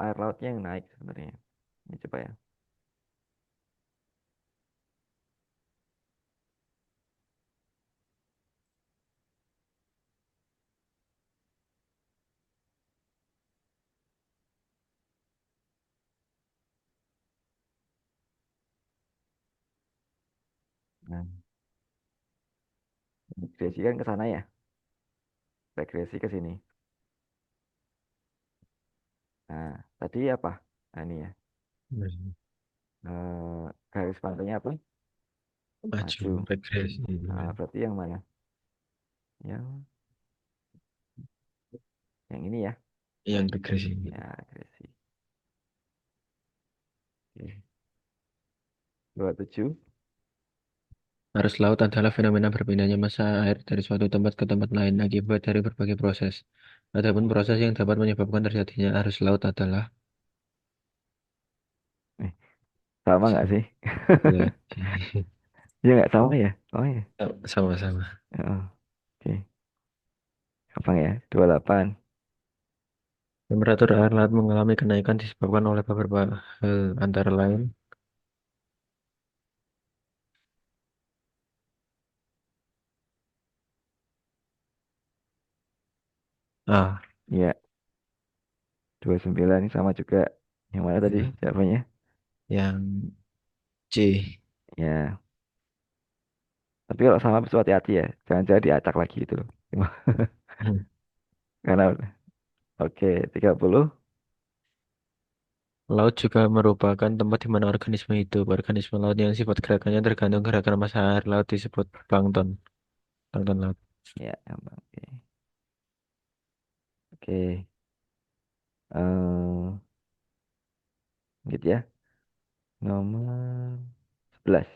air lautnya yang naik sebenarnya. Ini coba ya. Nah, regresi kan ke sana ya. Regresi ke sini. Nah, tadi apa? Nah, ini ya. Hmm. Garis pantainya apa? Maju, Maju. regresi. Berarti yang mana? Yang ini ya. Yang regresi. Ya, regresi. Oke. 27. Arus laut adalah fenomena berpindahnya massa air dari suatu tempat ke tempat lain akibat dari berbagai proses. Adapun proses yang dapat menyebabkan terjadinya arus laut adalah Eh, sama nggak sih? ya, Ya nggak sama ya? Oh ya. sama-sama. Oh, oke. Apa ya? 28. Temperatur air laut mengalami kenaikan disebabkan oleh beberapa hal antara lain. A. Ya, 29 ini sama juga. Yang mana tadi Ya. jawabannya? Yang C. Ya, tapi kalau sama itu hati-hati ya. Jangan-jangan diacak lagi gitu loh. Hmm. Karena, oke, 30. Laut juga merupakan tempat di mana organisme hidup. Organisme laut yang sifat gerakannya tergantung gerakan massa air laut disebut plankton. Plankton laut. Ya, gampang. Oke. Oke. Eh, gitu ya. Nomor 11.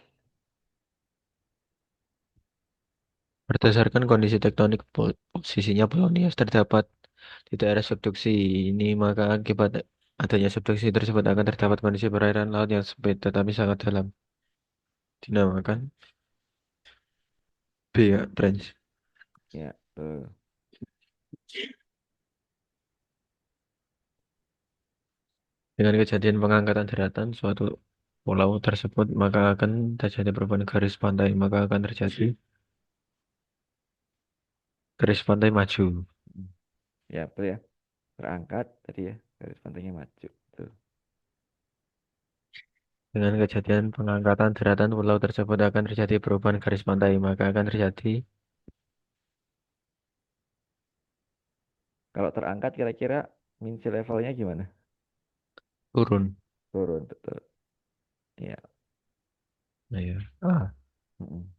Berdasarkan kondisi tektonik posisinya Polonius terdapat di daerah subduksi ini, maka akibat adanya subduksi tersebut akan terdapat kondisi perairan laut yang sempit tetapi sangat dalam. Dinamakan B ya, Branch. Ya, betul. Dengan kejadian pengangkatan daratan suatu pulau tersebut, maka akan terjadi perubahan garis pantai, maka akan terjadi garis pantai maju. Hmm. Ya, betul ya. Terangkat tadi ya, garis pantainya maju. Betul. Dengan kejadian pengangkatan daratan pulau tersebut akan terjadi perubahan garis pantai, maka akan terjadi Kalau terangkat kira-kira min sea levelnya gimana? turun. Turun, betul. Ya. Nah, ya. Ah, Mm-mm.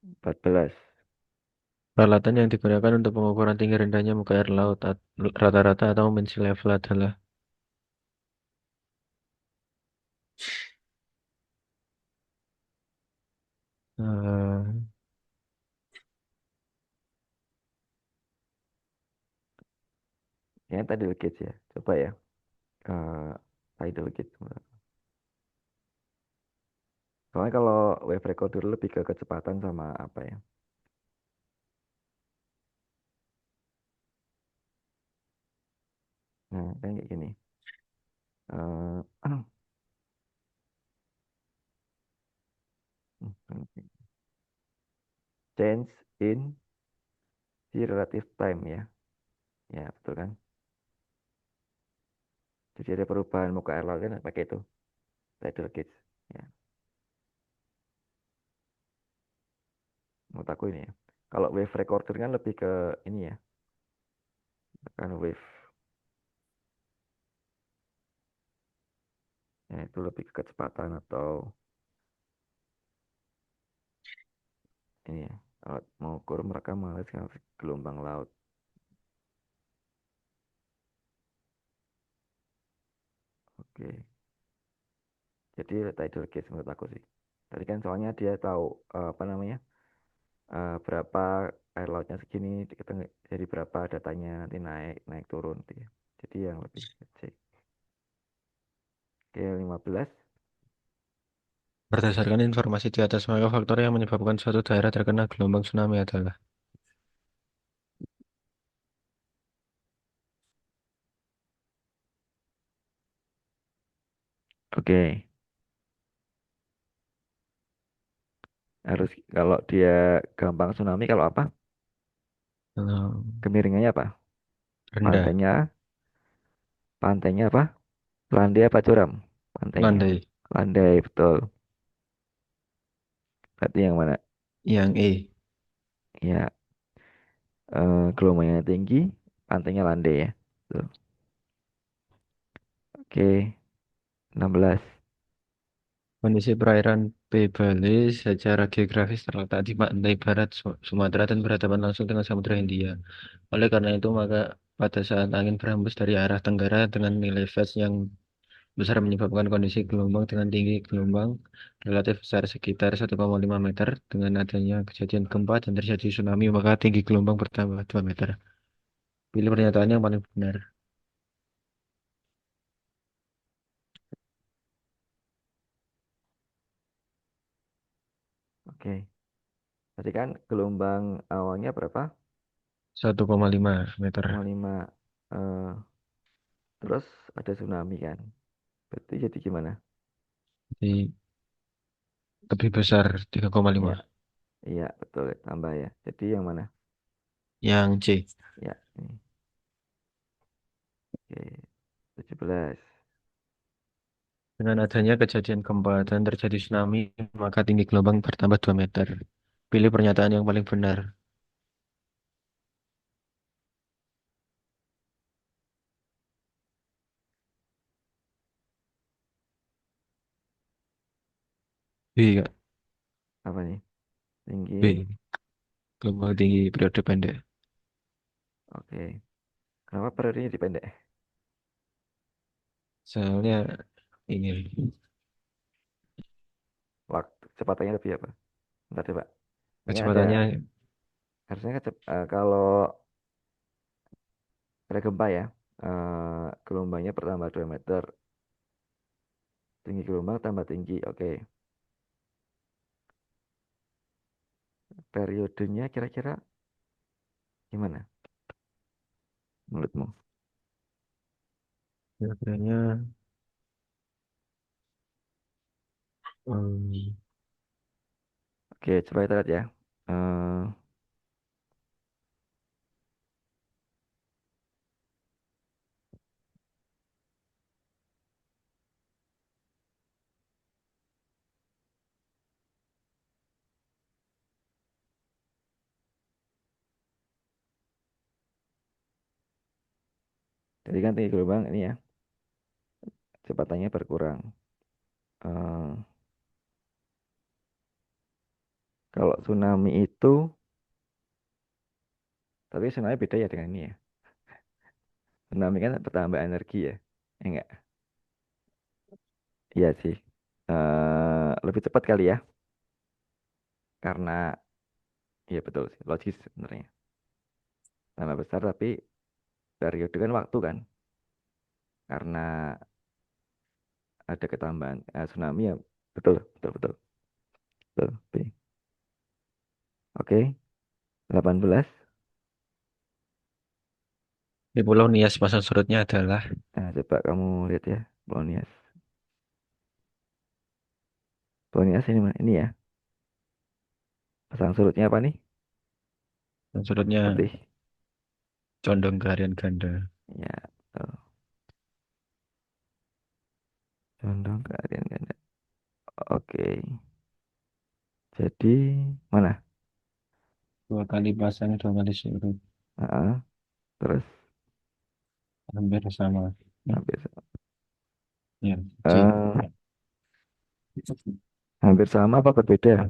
14. peralatan yang digunakan untuk pengukuran tinggi rendahnya muka air laut rata-rata atau mean sea level adalah eh, Ya, tidal gauge ya. Coba ya. eh Tidal gauge. Soalnya kalau wave recorder lebih ke kecepatan sama apa ya? Nah, kan kayak gini. Eh, change in the relative time ya. Ya, betul kan? Jadi ada perubahan muka air laut kan pakai itu. Tidal gauge. Ya, menurut aku ini ya. Kalau wave recorder kan lebih ke ini ya. Kan wave. Ya, itu lebih ke kecepatan atau ini ya. Kalau mau ukur mereka malah gelombang laut. Oke. Jadi tidal gauge menurut aku sih. Tadi kan soalnya dia tahu apa namanya berapa air lautnya segini, jadi berapa datanya nanti naik naik turun gitu ya. Jadi yang lebih cek. Oke, 15. berdasarkan informasi di atas, maka faktor yang menyebabkan suatu daerah terkena gelombang tsunami adalah Oke, harus kalau dia gampang tsunami kalau apa? eh, Kemiringannya apa? rendah, Pantainya, pantainya apa? Landai apa curam? Pantainya. landai, Landai, betul. Berarti yang mana? yang E. Ya, gelombangnya tinggi, pantainya landai ya. Betul. Oke, 16. Kondisi perairan B Bali secara geografis terletak di pantai barat Sumatera dan berhadapan langsung dengan Samudra Hindia. Oleh karena itu, maka pada saat angin berhembus dari arah tenggara dengan nilai fast yang besar menyebabkan kondisi gelombang dengan tinggi gelombang relatif besar sekitar 1,5 meter. Dengan adanya kejadian gempa dan terjadi tsunami, maka tinggi gelombang bertambah 2 meter. Pilih pernyataan yang paling benar. Oke. Tadi kan gelombang awalnya berapa? 1,5 meter. 0,5. Eh, terus ada tsunami kan? Berarti jadi gimana? Jadi lebih besar 3,5. Ya, iya betul tambah ya. Jadi yang mana? Yang C. Ya, ini. Oke, 17. Dengan adanya kejadian gempa dan terjadi tsunami, maka tinggi gelombang bertambah 2 meter. Pilih pernyataan yang paling benar. B, Kak. Apa nih? Tinggi. B. Gelombang tinggi periode pendek. Oke. Kenapa periodenya dipendek? Soalnya ini Waktu kecepatannya lebih apa? Bentar coba. Ini ada Kecepatannya harusnya kalau ada gempa ya, gelombangnya bertambah 2 meter, tinggi gelombang tambah tinggi. Oke, periodenya kira-kira gimana menurutmu? kira-kiranya hmm, Oke, coba kita lihat ya. Eh, jadi kan tinggi gelombang ini ya, kecepatannya berkurang. Eh, kalau tsunami itu, tapi tsunami beda ya dengan ini ya. Tsunami kan bertambah energi ya, ya enggak? Iya sih. Lebih cepat kali ya, karena iya betul sih, logis sebenarnya. Tambah besar tapi periode kan waktu kan, karena ada ketambahan tsunami ya, betul, betul, betul, betul. B. Oke, 18. di Pulau Nias pasang surutnya adalah Nah, coba kamu lihat ya, Polonius. Polonius ini, ini ya, pasang surutnya apa nih? pasang surutnya Putih. condong ke harian ganda. Ya, betul. Condong ke Arian Ganda. Oke, jadi mana? Dua kali pasang, dua kali surut. Ah, terus Hampir sama. hampir, Ya, C. eh, hampir sama apa berbeda?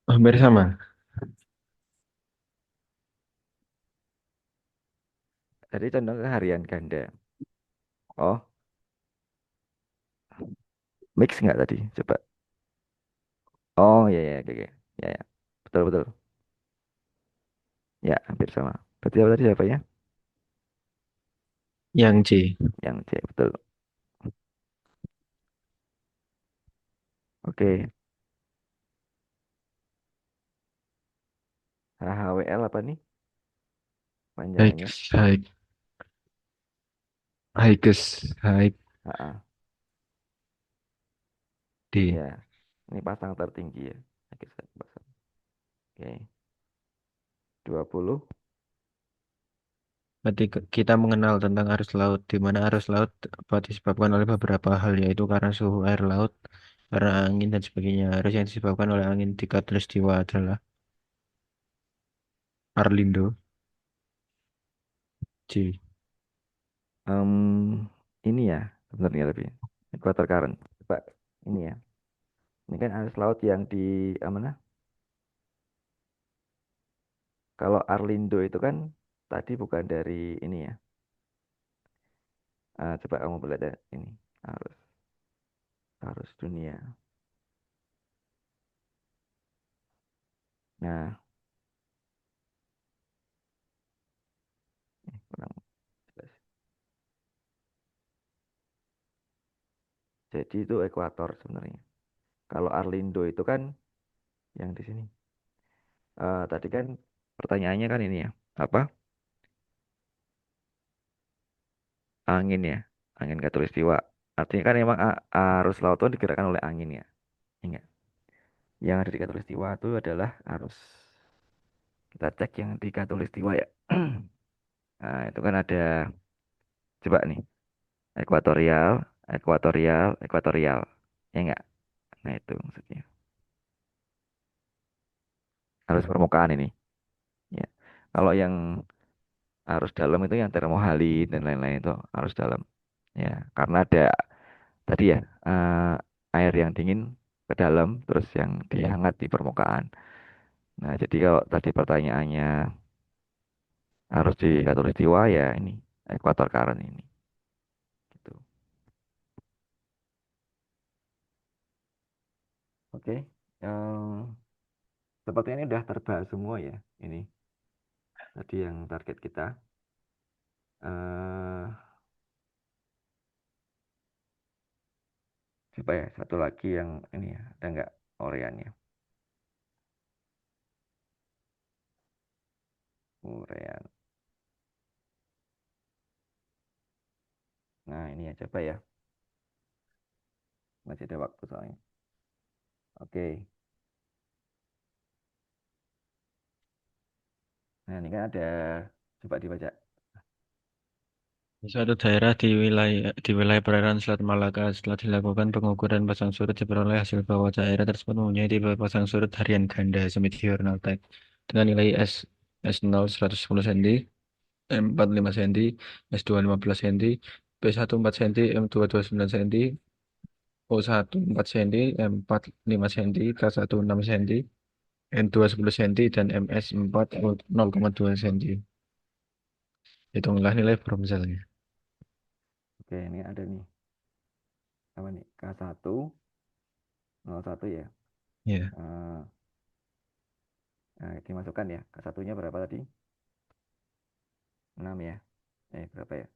Hampir sama. Jadi condong ke harian ganda. Oh, mix nggak tadi? Coba. Oh, ya, ya, oke, oke. Ya, ya, betul, betul. Ya, hampir sama. Berarti apa tadi siapa ya? Yang C. Yang C, betul. Oke, HHWL apa nih Hike, panjangannya? hike, hikes, hike HA. D. Ya, ini pasang tertinggi ya. Oke, pasang. Oke, 20. Ketika kita mengenal tentang arus laut, di mana arus laut dapat disebabkan oleh beberapa hal, yaitu karena suhu air laut, karena angin dan sebagainya. Arus yang disebabkan oleh angin di Katulistiwa adalah Arlindo, C. Em, ini ya, sebenarnya tapi equator current. Coba ini ya. Ini kan arus laut yang di mana? Kalau Arlindo itu kan tadi bukan dari ini ya. Coba kamu lihat ya, ini arus arus dunia. Nah, kurang jelas. Jadi itu ekuator sebenarnya. Kalau Arlindo itu kan yang di sini. Tadi kan pertanyaannya kan ini ya, apa? Angin ya, angin khatulistiwa. Artinya kan emang arus laut itu digerakkan oleh angin ya. Ingat, yang ada di khatulistiwa itu adalah arus. Kita cek yang di khatulistiwa ya. Nah, itu kan ada, coba nih, ekuatorial, ekuatorial, ekuatorial. Ya enggak? Nah, itu maksudnya. Arus permukaan ini. Ya. Kalau yang arus dalam itu yang termohalit dan lain-lain itu arus dalam. Ya, karena ada tadi ya, air yang dingin ke dalam, terus yang dihangat di permukaan. Nah, jadi kalau tadi pertanyaannya harus di khatulistiwa ya ini, ekuator current ini. Gitu. Oke. Sepertinya ini udah terbahas semua ya. Ini tadi yang target kita. eh Coba ya, satu lagi yang ini ya, ada nggak Oreannya? Urean. Nah, ini ya, coba ya. Masih ada waktu soalnya. Oke. Nah, ini kan ada, coba dibaca. Di suatu daerah di wilayah perairan Selat Malaka setelah dilakukan pengukuran pasang surut diperoleh hasil bahwa daerah tersebut mempunyai tipe pasang surut harian ganda semi-diurnal type dengan nilai S0 110 cm, M4 5 cm, S2 15 cm, P1 4 cm, M2 29 cm, O1 4 cm, M4 5 cm, K1 6 cm, N2 10 cm, dan MS4 0,2 cm. Hitunglah nilai misalnya. Oke, ini ada nih. Apa nih? K1 01 ya. Ya, Eh, nah, dimasukkan ya. K1-nya berapa tadi? 6 ya. Berapa ya?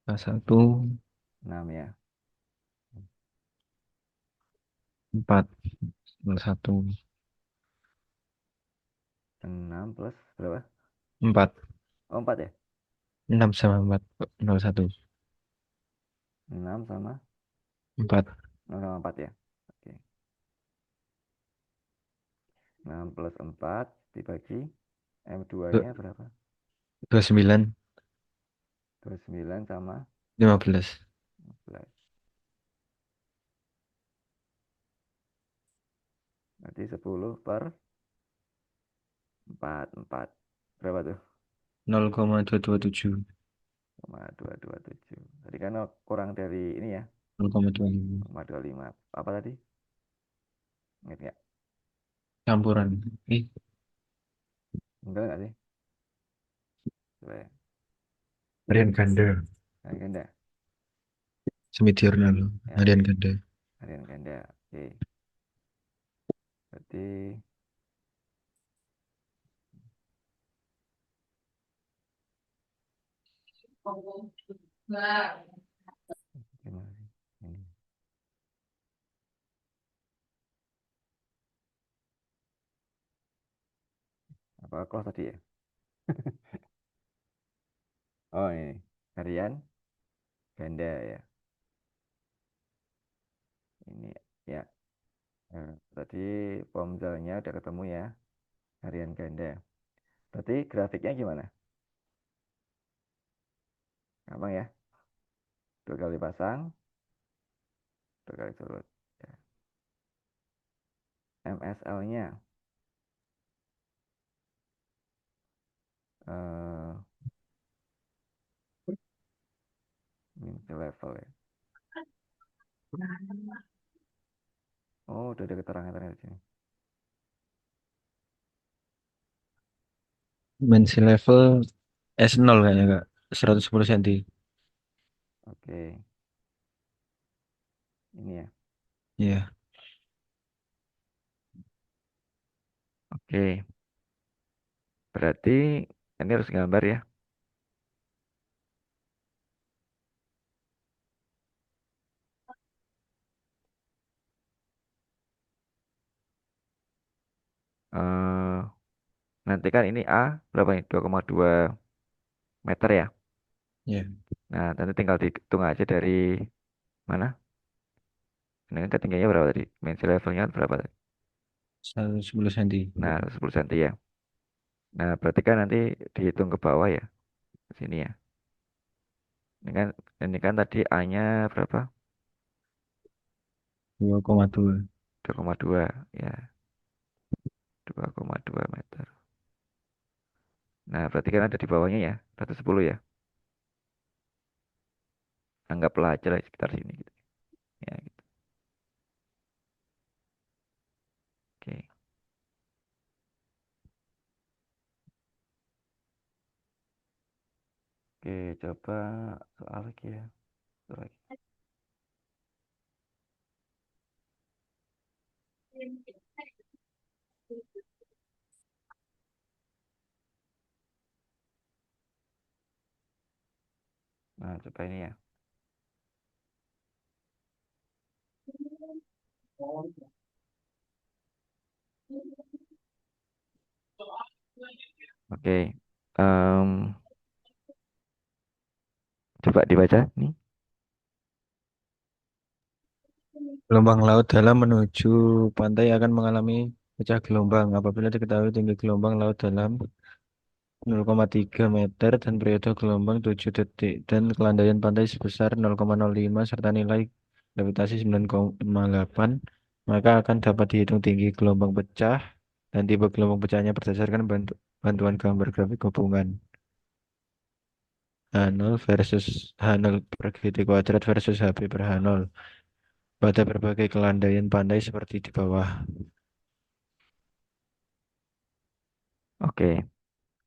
K1 6 ya. 4 1 6 plus berapa? 4 Oh, 4 ya? 6 sama 4 01 6 sama 4 0 sama 4 ya. Oke. 6 plus 4 dibagi M2-nya berapa? 29 29 sama 15 15. Berarti 10 per 4. 4. Berapa tuh? 0,227 0,227. Tadi kan kurang dari ini ya. 0,25 0,25. Apa tadi? Ingat nggak? campuran ih Enggak nggak sih? Coba ya. harian ganda Harian ganda. semi-diurnal Ya, harian ganda harian ganda. Oke. Berarti gimana sih? Ini. Apa close tadi ya? Oh, ini. Harian ganda ya. Ini ya. Tadi pomzelnya udah ketemu ya. Harian ganda. Berarti grafiknya gimana? Gampang ya. 2 kali pasang, 2 kali surut. Ya. MSL-nya eh minta level ya. Oh, udah ada keterangan ternyata di sini. dimensi level S0 kayaknya kak 110 cm. Oke, ini ya. Iya. Oke, berarti ini harus gambar ya. eh Nanti kan ini A berapa nih? 2,2 meter ya. Iya. Nah, nanti tinggal dihitung aja dari mana? Ini kan ketinggiannya berapa tadi? Dimensi levelnya kan berapa tadi? 110 cm. Nah, 10 cm ya. Nah, berarti kan nanti dihitung ke bawah ya. Ke sini ya. Ini kan tadi A-nya berapa? 2,2. 2,2 ya. 2,2 meter. Nah, berarti kan ada di bawahnya ya. 110 ya. Anggaplah aja lah sekitar sini gitu. Ya, gitu. Oke. Oke, coba soal lagi ya. Soal lagi. Nah, coba ini ya. Oke. Em, coba dibaca nih. Gelombang laut dalam menuju pantai akan mengalami pecah gelombang apabila diketahui tinggi gelombang laut dalam 0,3 meter dan periode gelombang 7 detik dan kelandaian pantai sebesar 0,05 serta nilai gravitasi 9,8, maka akan dapat dihitung tinggi gelombang pecah dan tipe gelombang pecahnya berdasarkan bantuan gambar grafik hubungan H0 versus H0 per GT kuadrat versus HB per H0 pada berbagai kelandaian pantai seperti di bawah. Oke.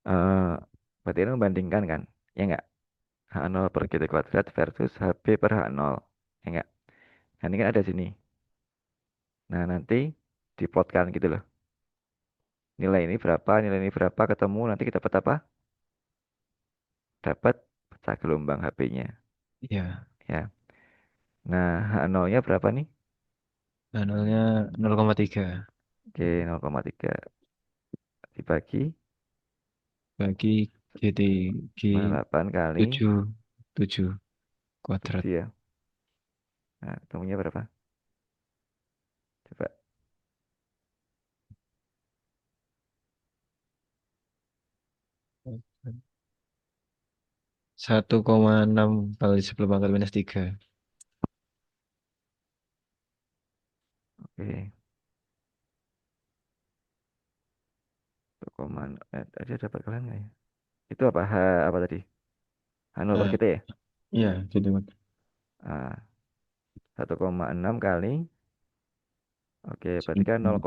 eh Berarti ini membandingkan kan? Ya enggak? H0 per GT kuadrat versus HB per H0. Ya enggak? Nah, ini kan ada sini. Nah, nanti diplotkan gitu loh. Nilai ini berapa, ketemu, nanti kita dapat apa? Dapat pecah gelombang HB-nya. Ya, Ya. Nah, H0-nya berapa nih? H0-nya 0,3 Oke, 0,3 dibagi bagi GT G 8 kali 7 7 kuadrat. 7 ya. Nah, ketemunya berapa? Coba. 1,6 kali 10 pangkat minus 3. Oke. 1, tadi ada bakalan nggak ya? Itu apa? Apa tadi? H0 per Nah, GT ya? iya, gitu. Ah, 1,6 kali. Oke, berarti kan 0,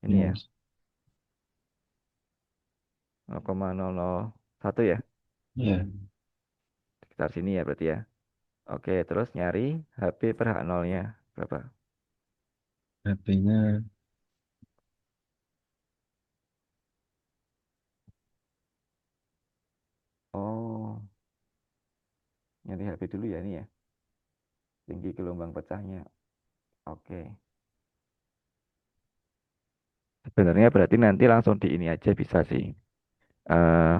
ini ya. Ya, 0,001 ya. ya, Sekitar sini ya berarti ya. Oke, terus nyari HB per H0-nya berapa? HP-nya Oh, nyari HB dulu ya ini ya. Tinggi gelombang pecahnya. Oke. Sebenarnya berarti nanti langsung di ini aja bisa sih. eh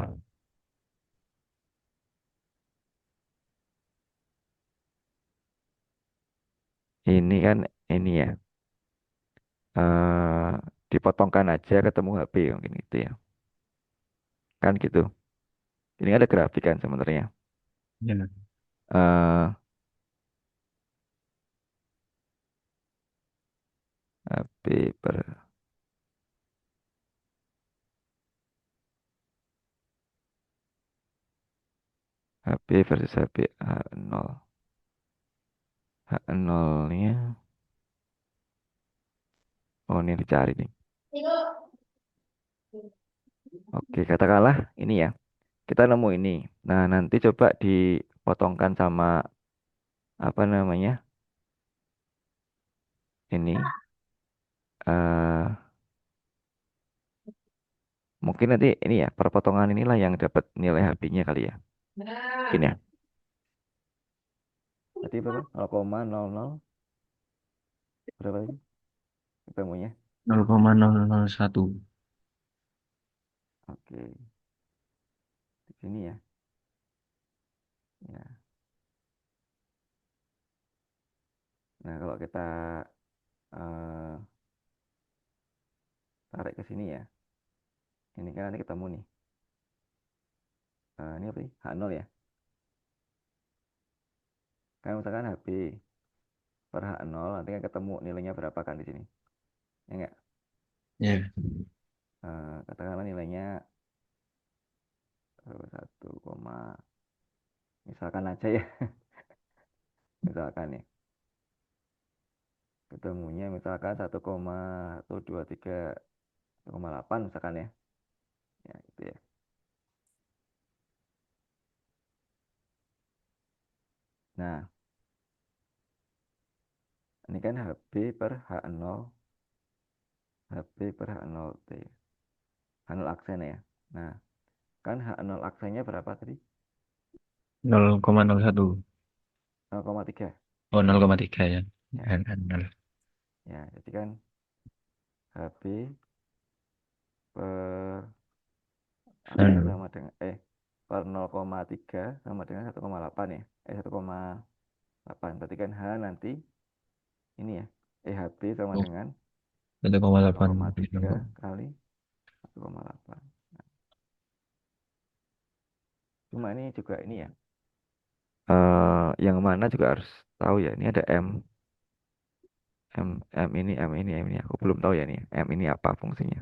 ini kan ini ya. eh Dipotongkan aja ketemu HB mungkin gitu ya. Kan gitu. Ini ada grafik kan sebenarnya. ya, eh HB per HB versus HB H0. H0-nya. Oh, ini dicari nih. Oke, katakanlah ini ya. Kita nemu ini. Nah, nanti coba dipotongkan sama apa namanya? Ini eh mungkin nanti ini ya, perpotongan inilah yang dapat nilai HB-nya kali ya. Mungkin ya. Berarti berapa? 0,00 berapa sih ketemunya? 0,001. Oke, di sini ya. Ya. Nah, kalau kita eh tarik ke sini ya. Ini kan nanti ketemu nih. Ini apa sih? H0 ya. Kan misalkan HB per H0 nanti kan ketemu nilainya berapa kan di sini. Ya enggak? Ya, Katakanlah nilainya 1, misalkan aja ya. Misalkan ya. Ketemunya misalkan 1,123 1,8 misalkan ya. Ya, gitu ya. Nah, ini kan HB per H0. HB per H0T. H0 aksen ya. Nah, kan H0 aksennya berapa tadi? 0,01. 0,3. Oh, 0,3 ya. Ya, Nol. ya. Jadi kan HB per aksen Nol. sama dengan per 0,3 sama dengan 1,8 ya. 1,8. Berarti kan H nanti ini ya. HB sama Oh, dengan 1,8. 0,3 kali 1,8. Cuma ini juga ini ya. Yang mana juga harus tahu ya. Ini ada M, M ini. Aku belum tahu ya nih. M ini apa fungsinya?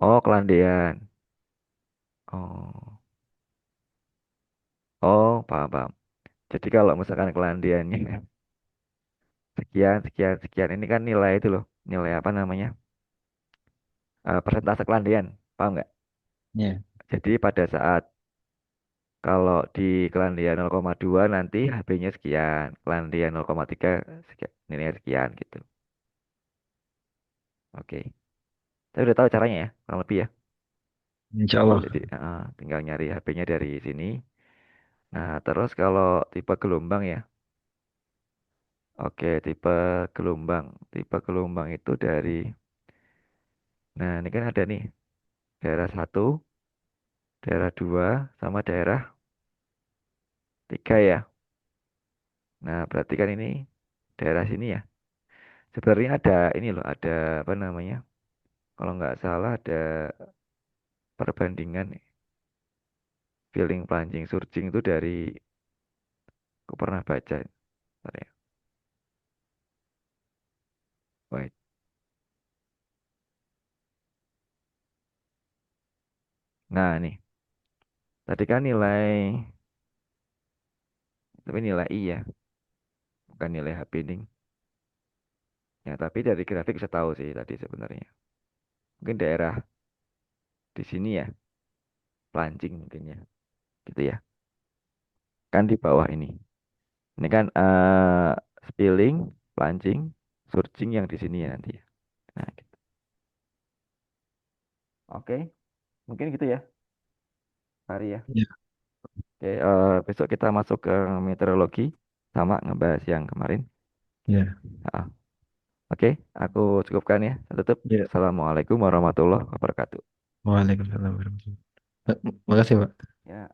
Oh, kelandean. Oh, oh, paham, paham. Jadi kalau misalkan kelandiannya sekian, sekian, sekian, ini kan nilai itu loh. Nilai apa namanya? Persentase kelandian. Paham nggak? Ya. Jadi pada saat kalau di kelandian 0,2 nanti HB-nya sekian. Kelandian 0,3 sekian, nilainya sekian gitu. Oke. Saya udah tahu caranya ya, kurang lebih ya. Insya Allah. Jadi tinggal nyari HB-nya dari sini. Nah, terus kalau tipe gelombang ya. Oke, tipe gelombang. Tipe gelombang itu dari, nah ini kan ada nih, daerah satu, daerah 2, sama daerah 3 ya. Nah, berarti kan ini daerah sini ya. Sebenarnya ada ini loh, ada apa namanya? Kalau nggak salah ada perbandingan feeling plunging surging itu dari, aku pernah baca. Bentar ya. Wait. Nah, nih. Tadi kan nilai, tapi nilai I ya, bukan nilai H binding. Ya, tapi dari grafik bisa tahu sih tadi sebenarnya. Mungkin daerah di sini ya, plunging mungkin ya. Gitu ya. Kan di bawah ini. Ini kan spilling, plunging, surging yang di sini ya nanti ya. Nah, gitu. Oke, mungkin gitu ya, Hari ya. Ya. Oke, besok kita masuk ke meteorologi sama ngebahas yang kemarin. Ya. Ah, oke, aku cukupkan ya. Saya tutup. Ya. Assalamualaikum warahmatullahi wabarakatuh. Waalaikumsalam warahmatullahi wabarakatuh. Makasih, Pak. Ya.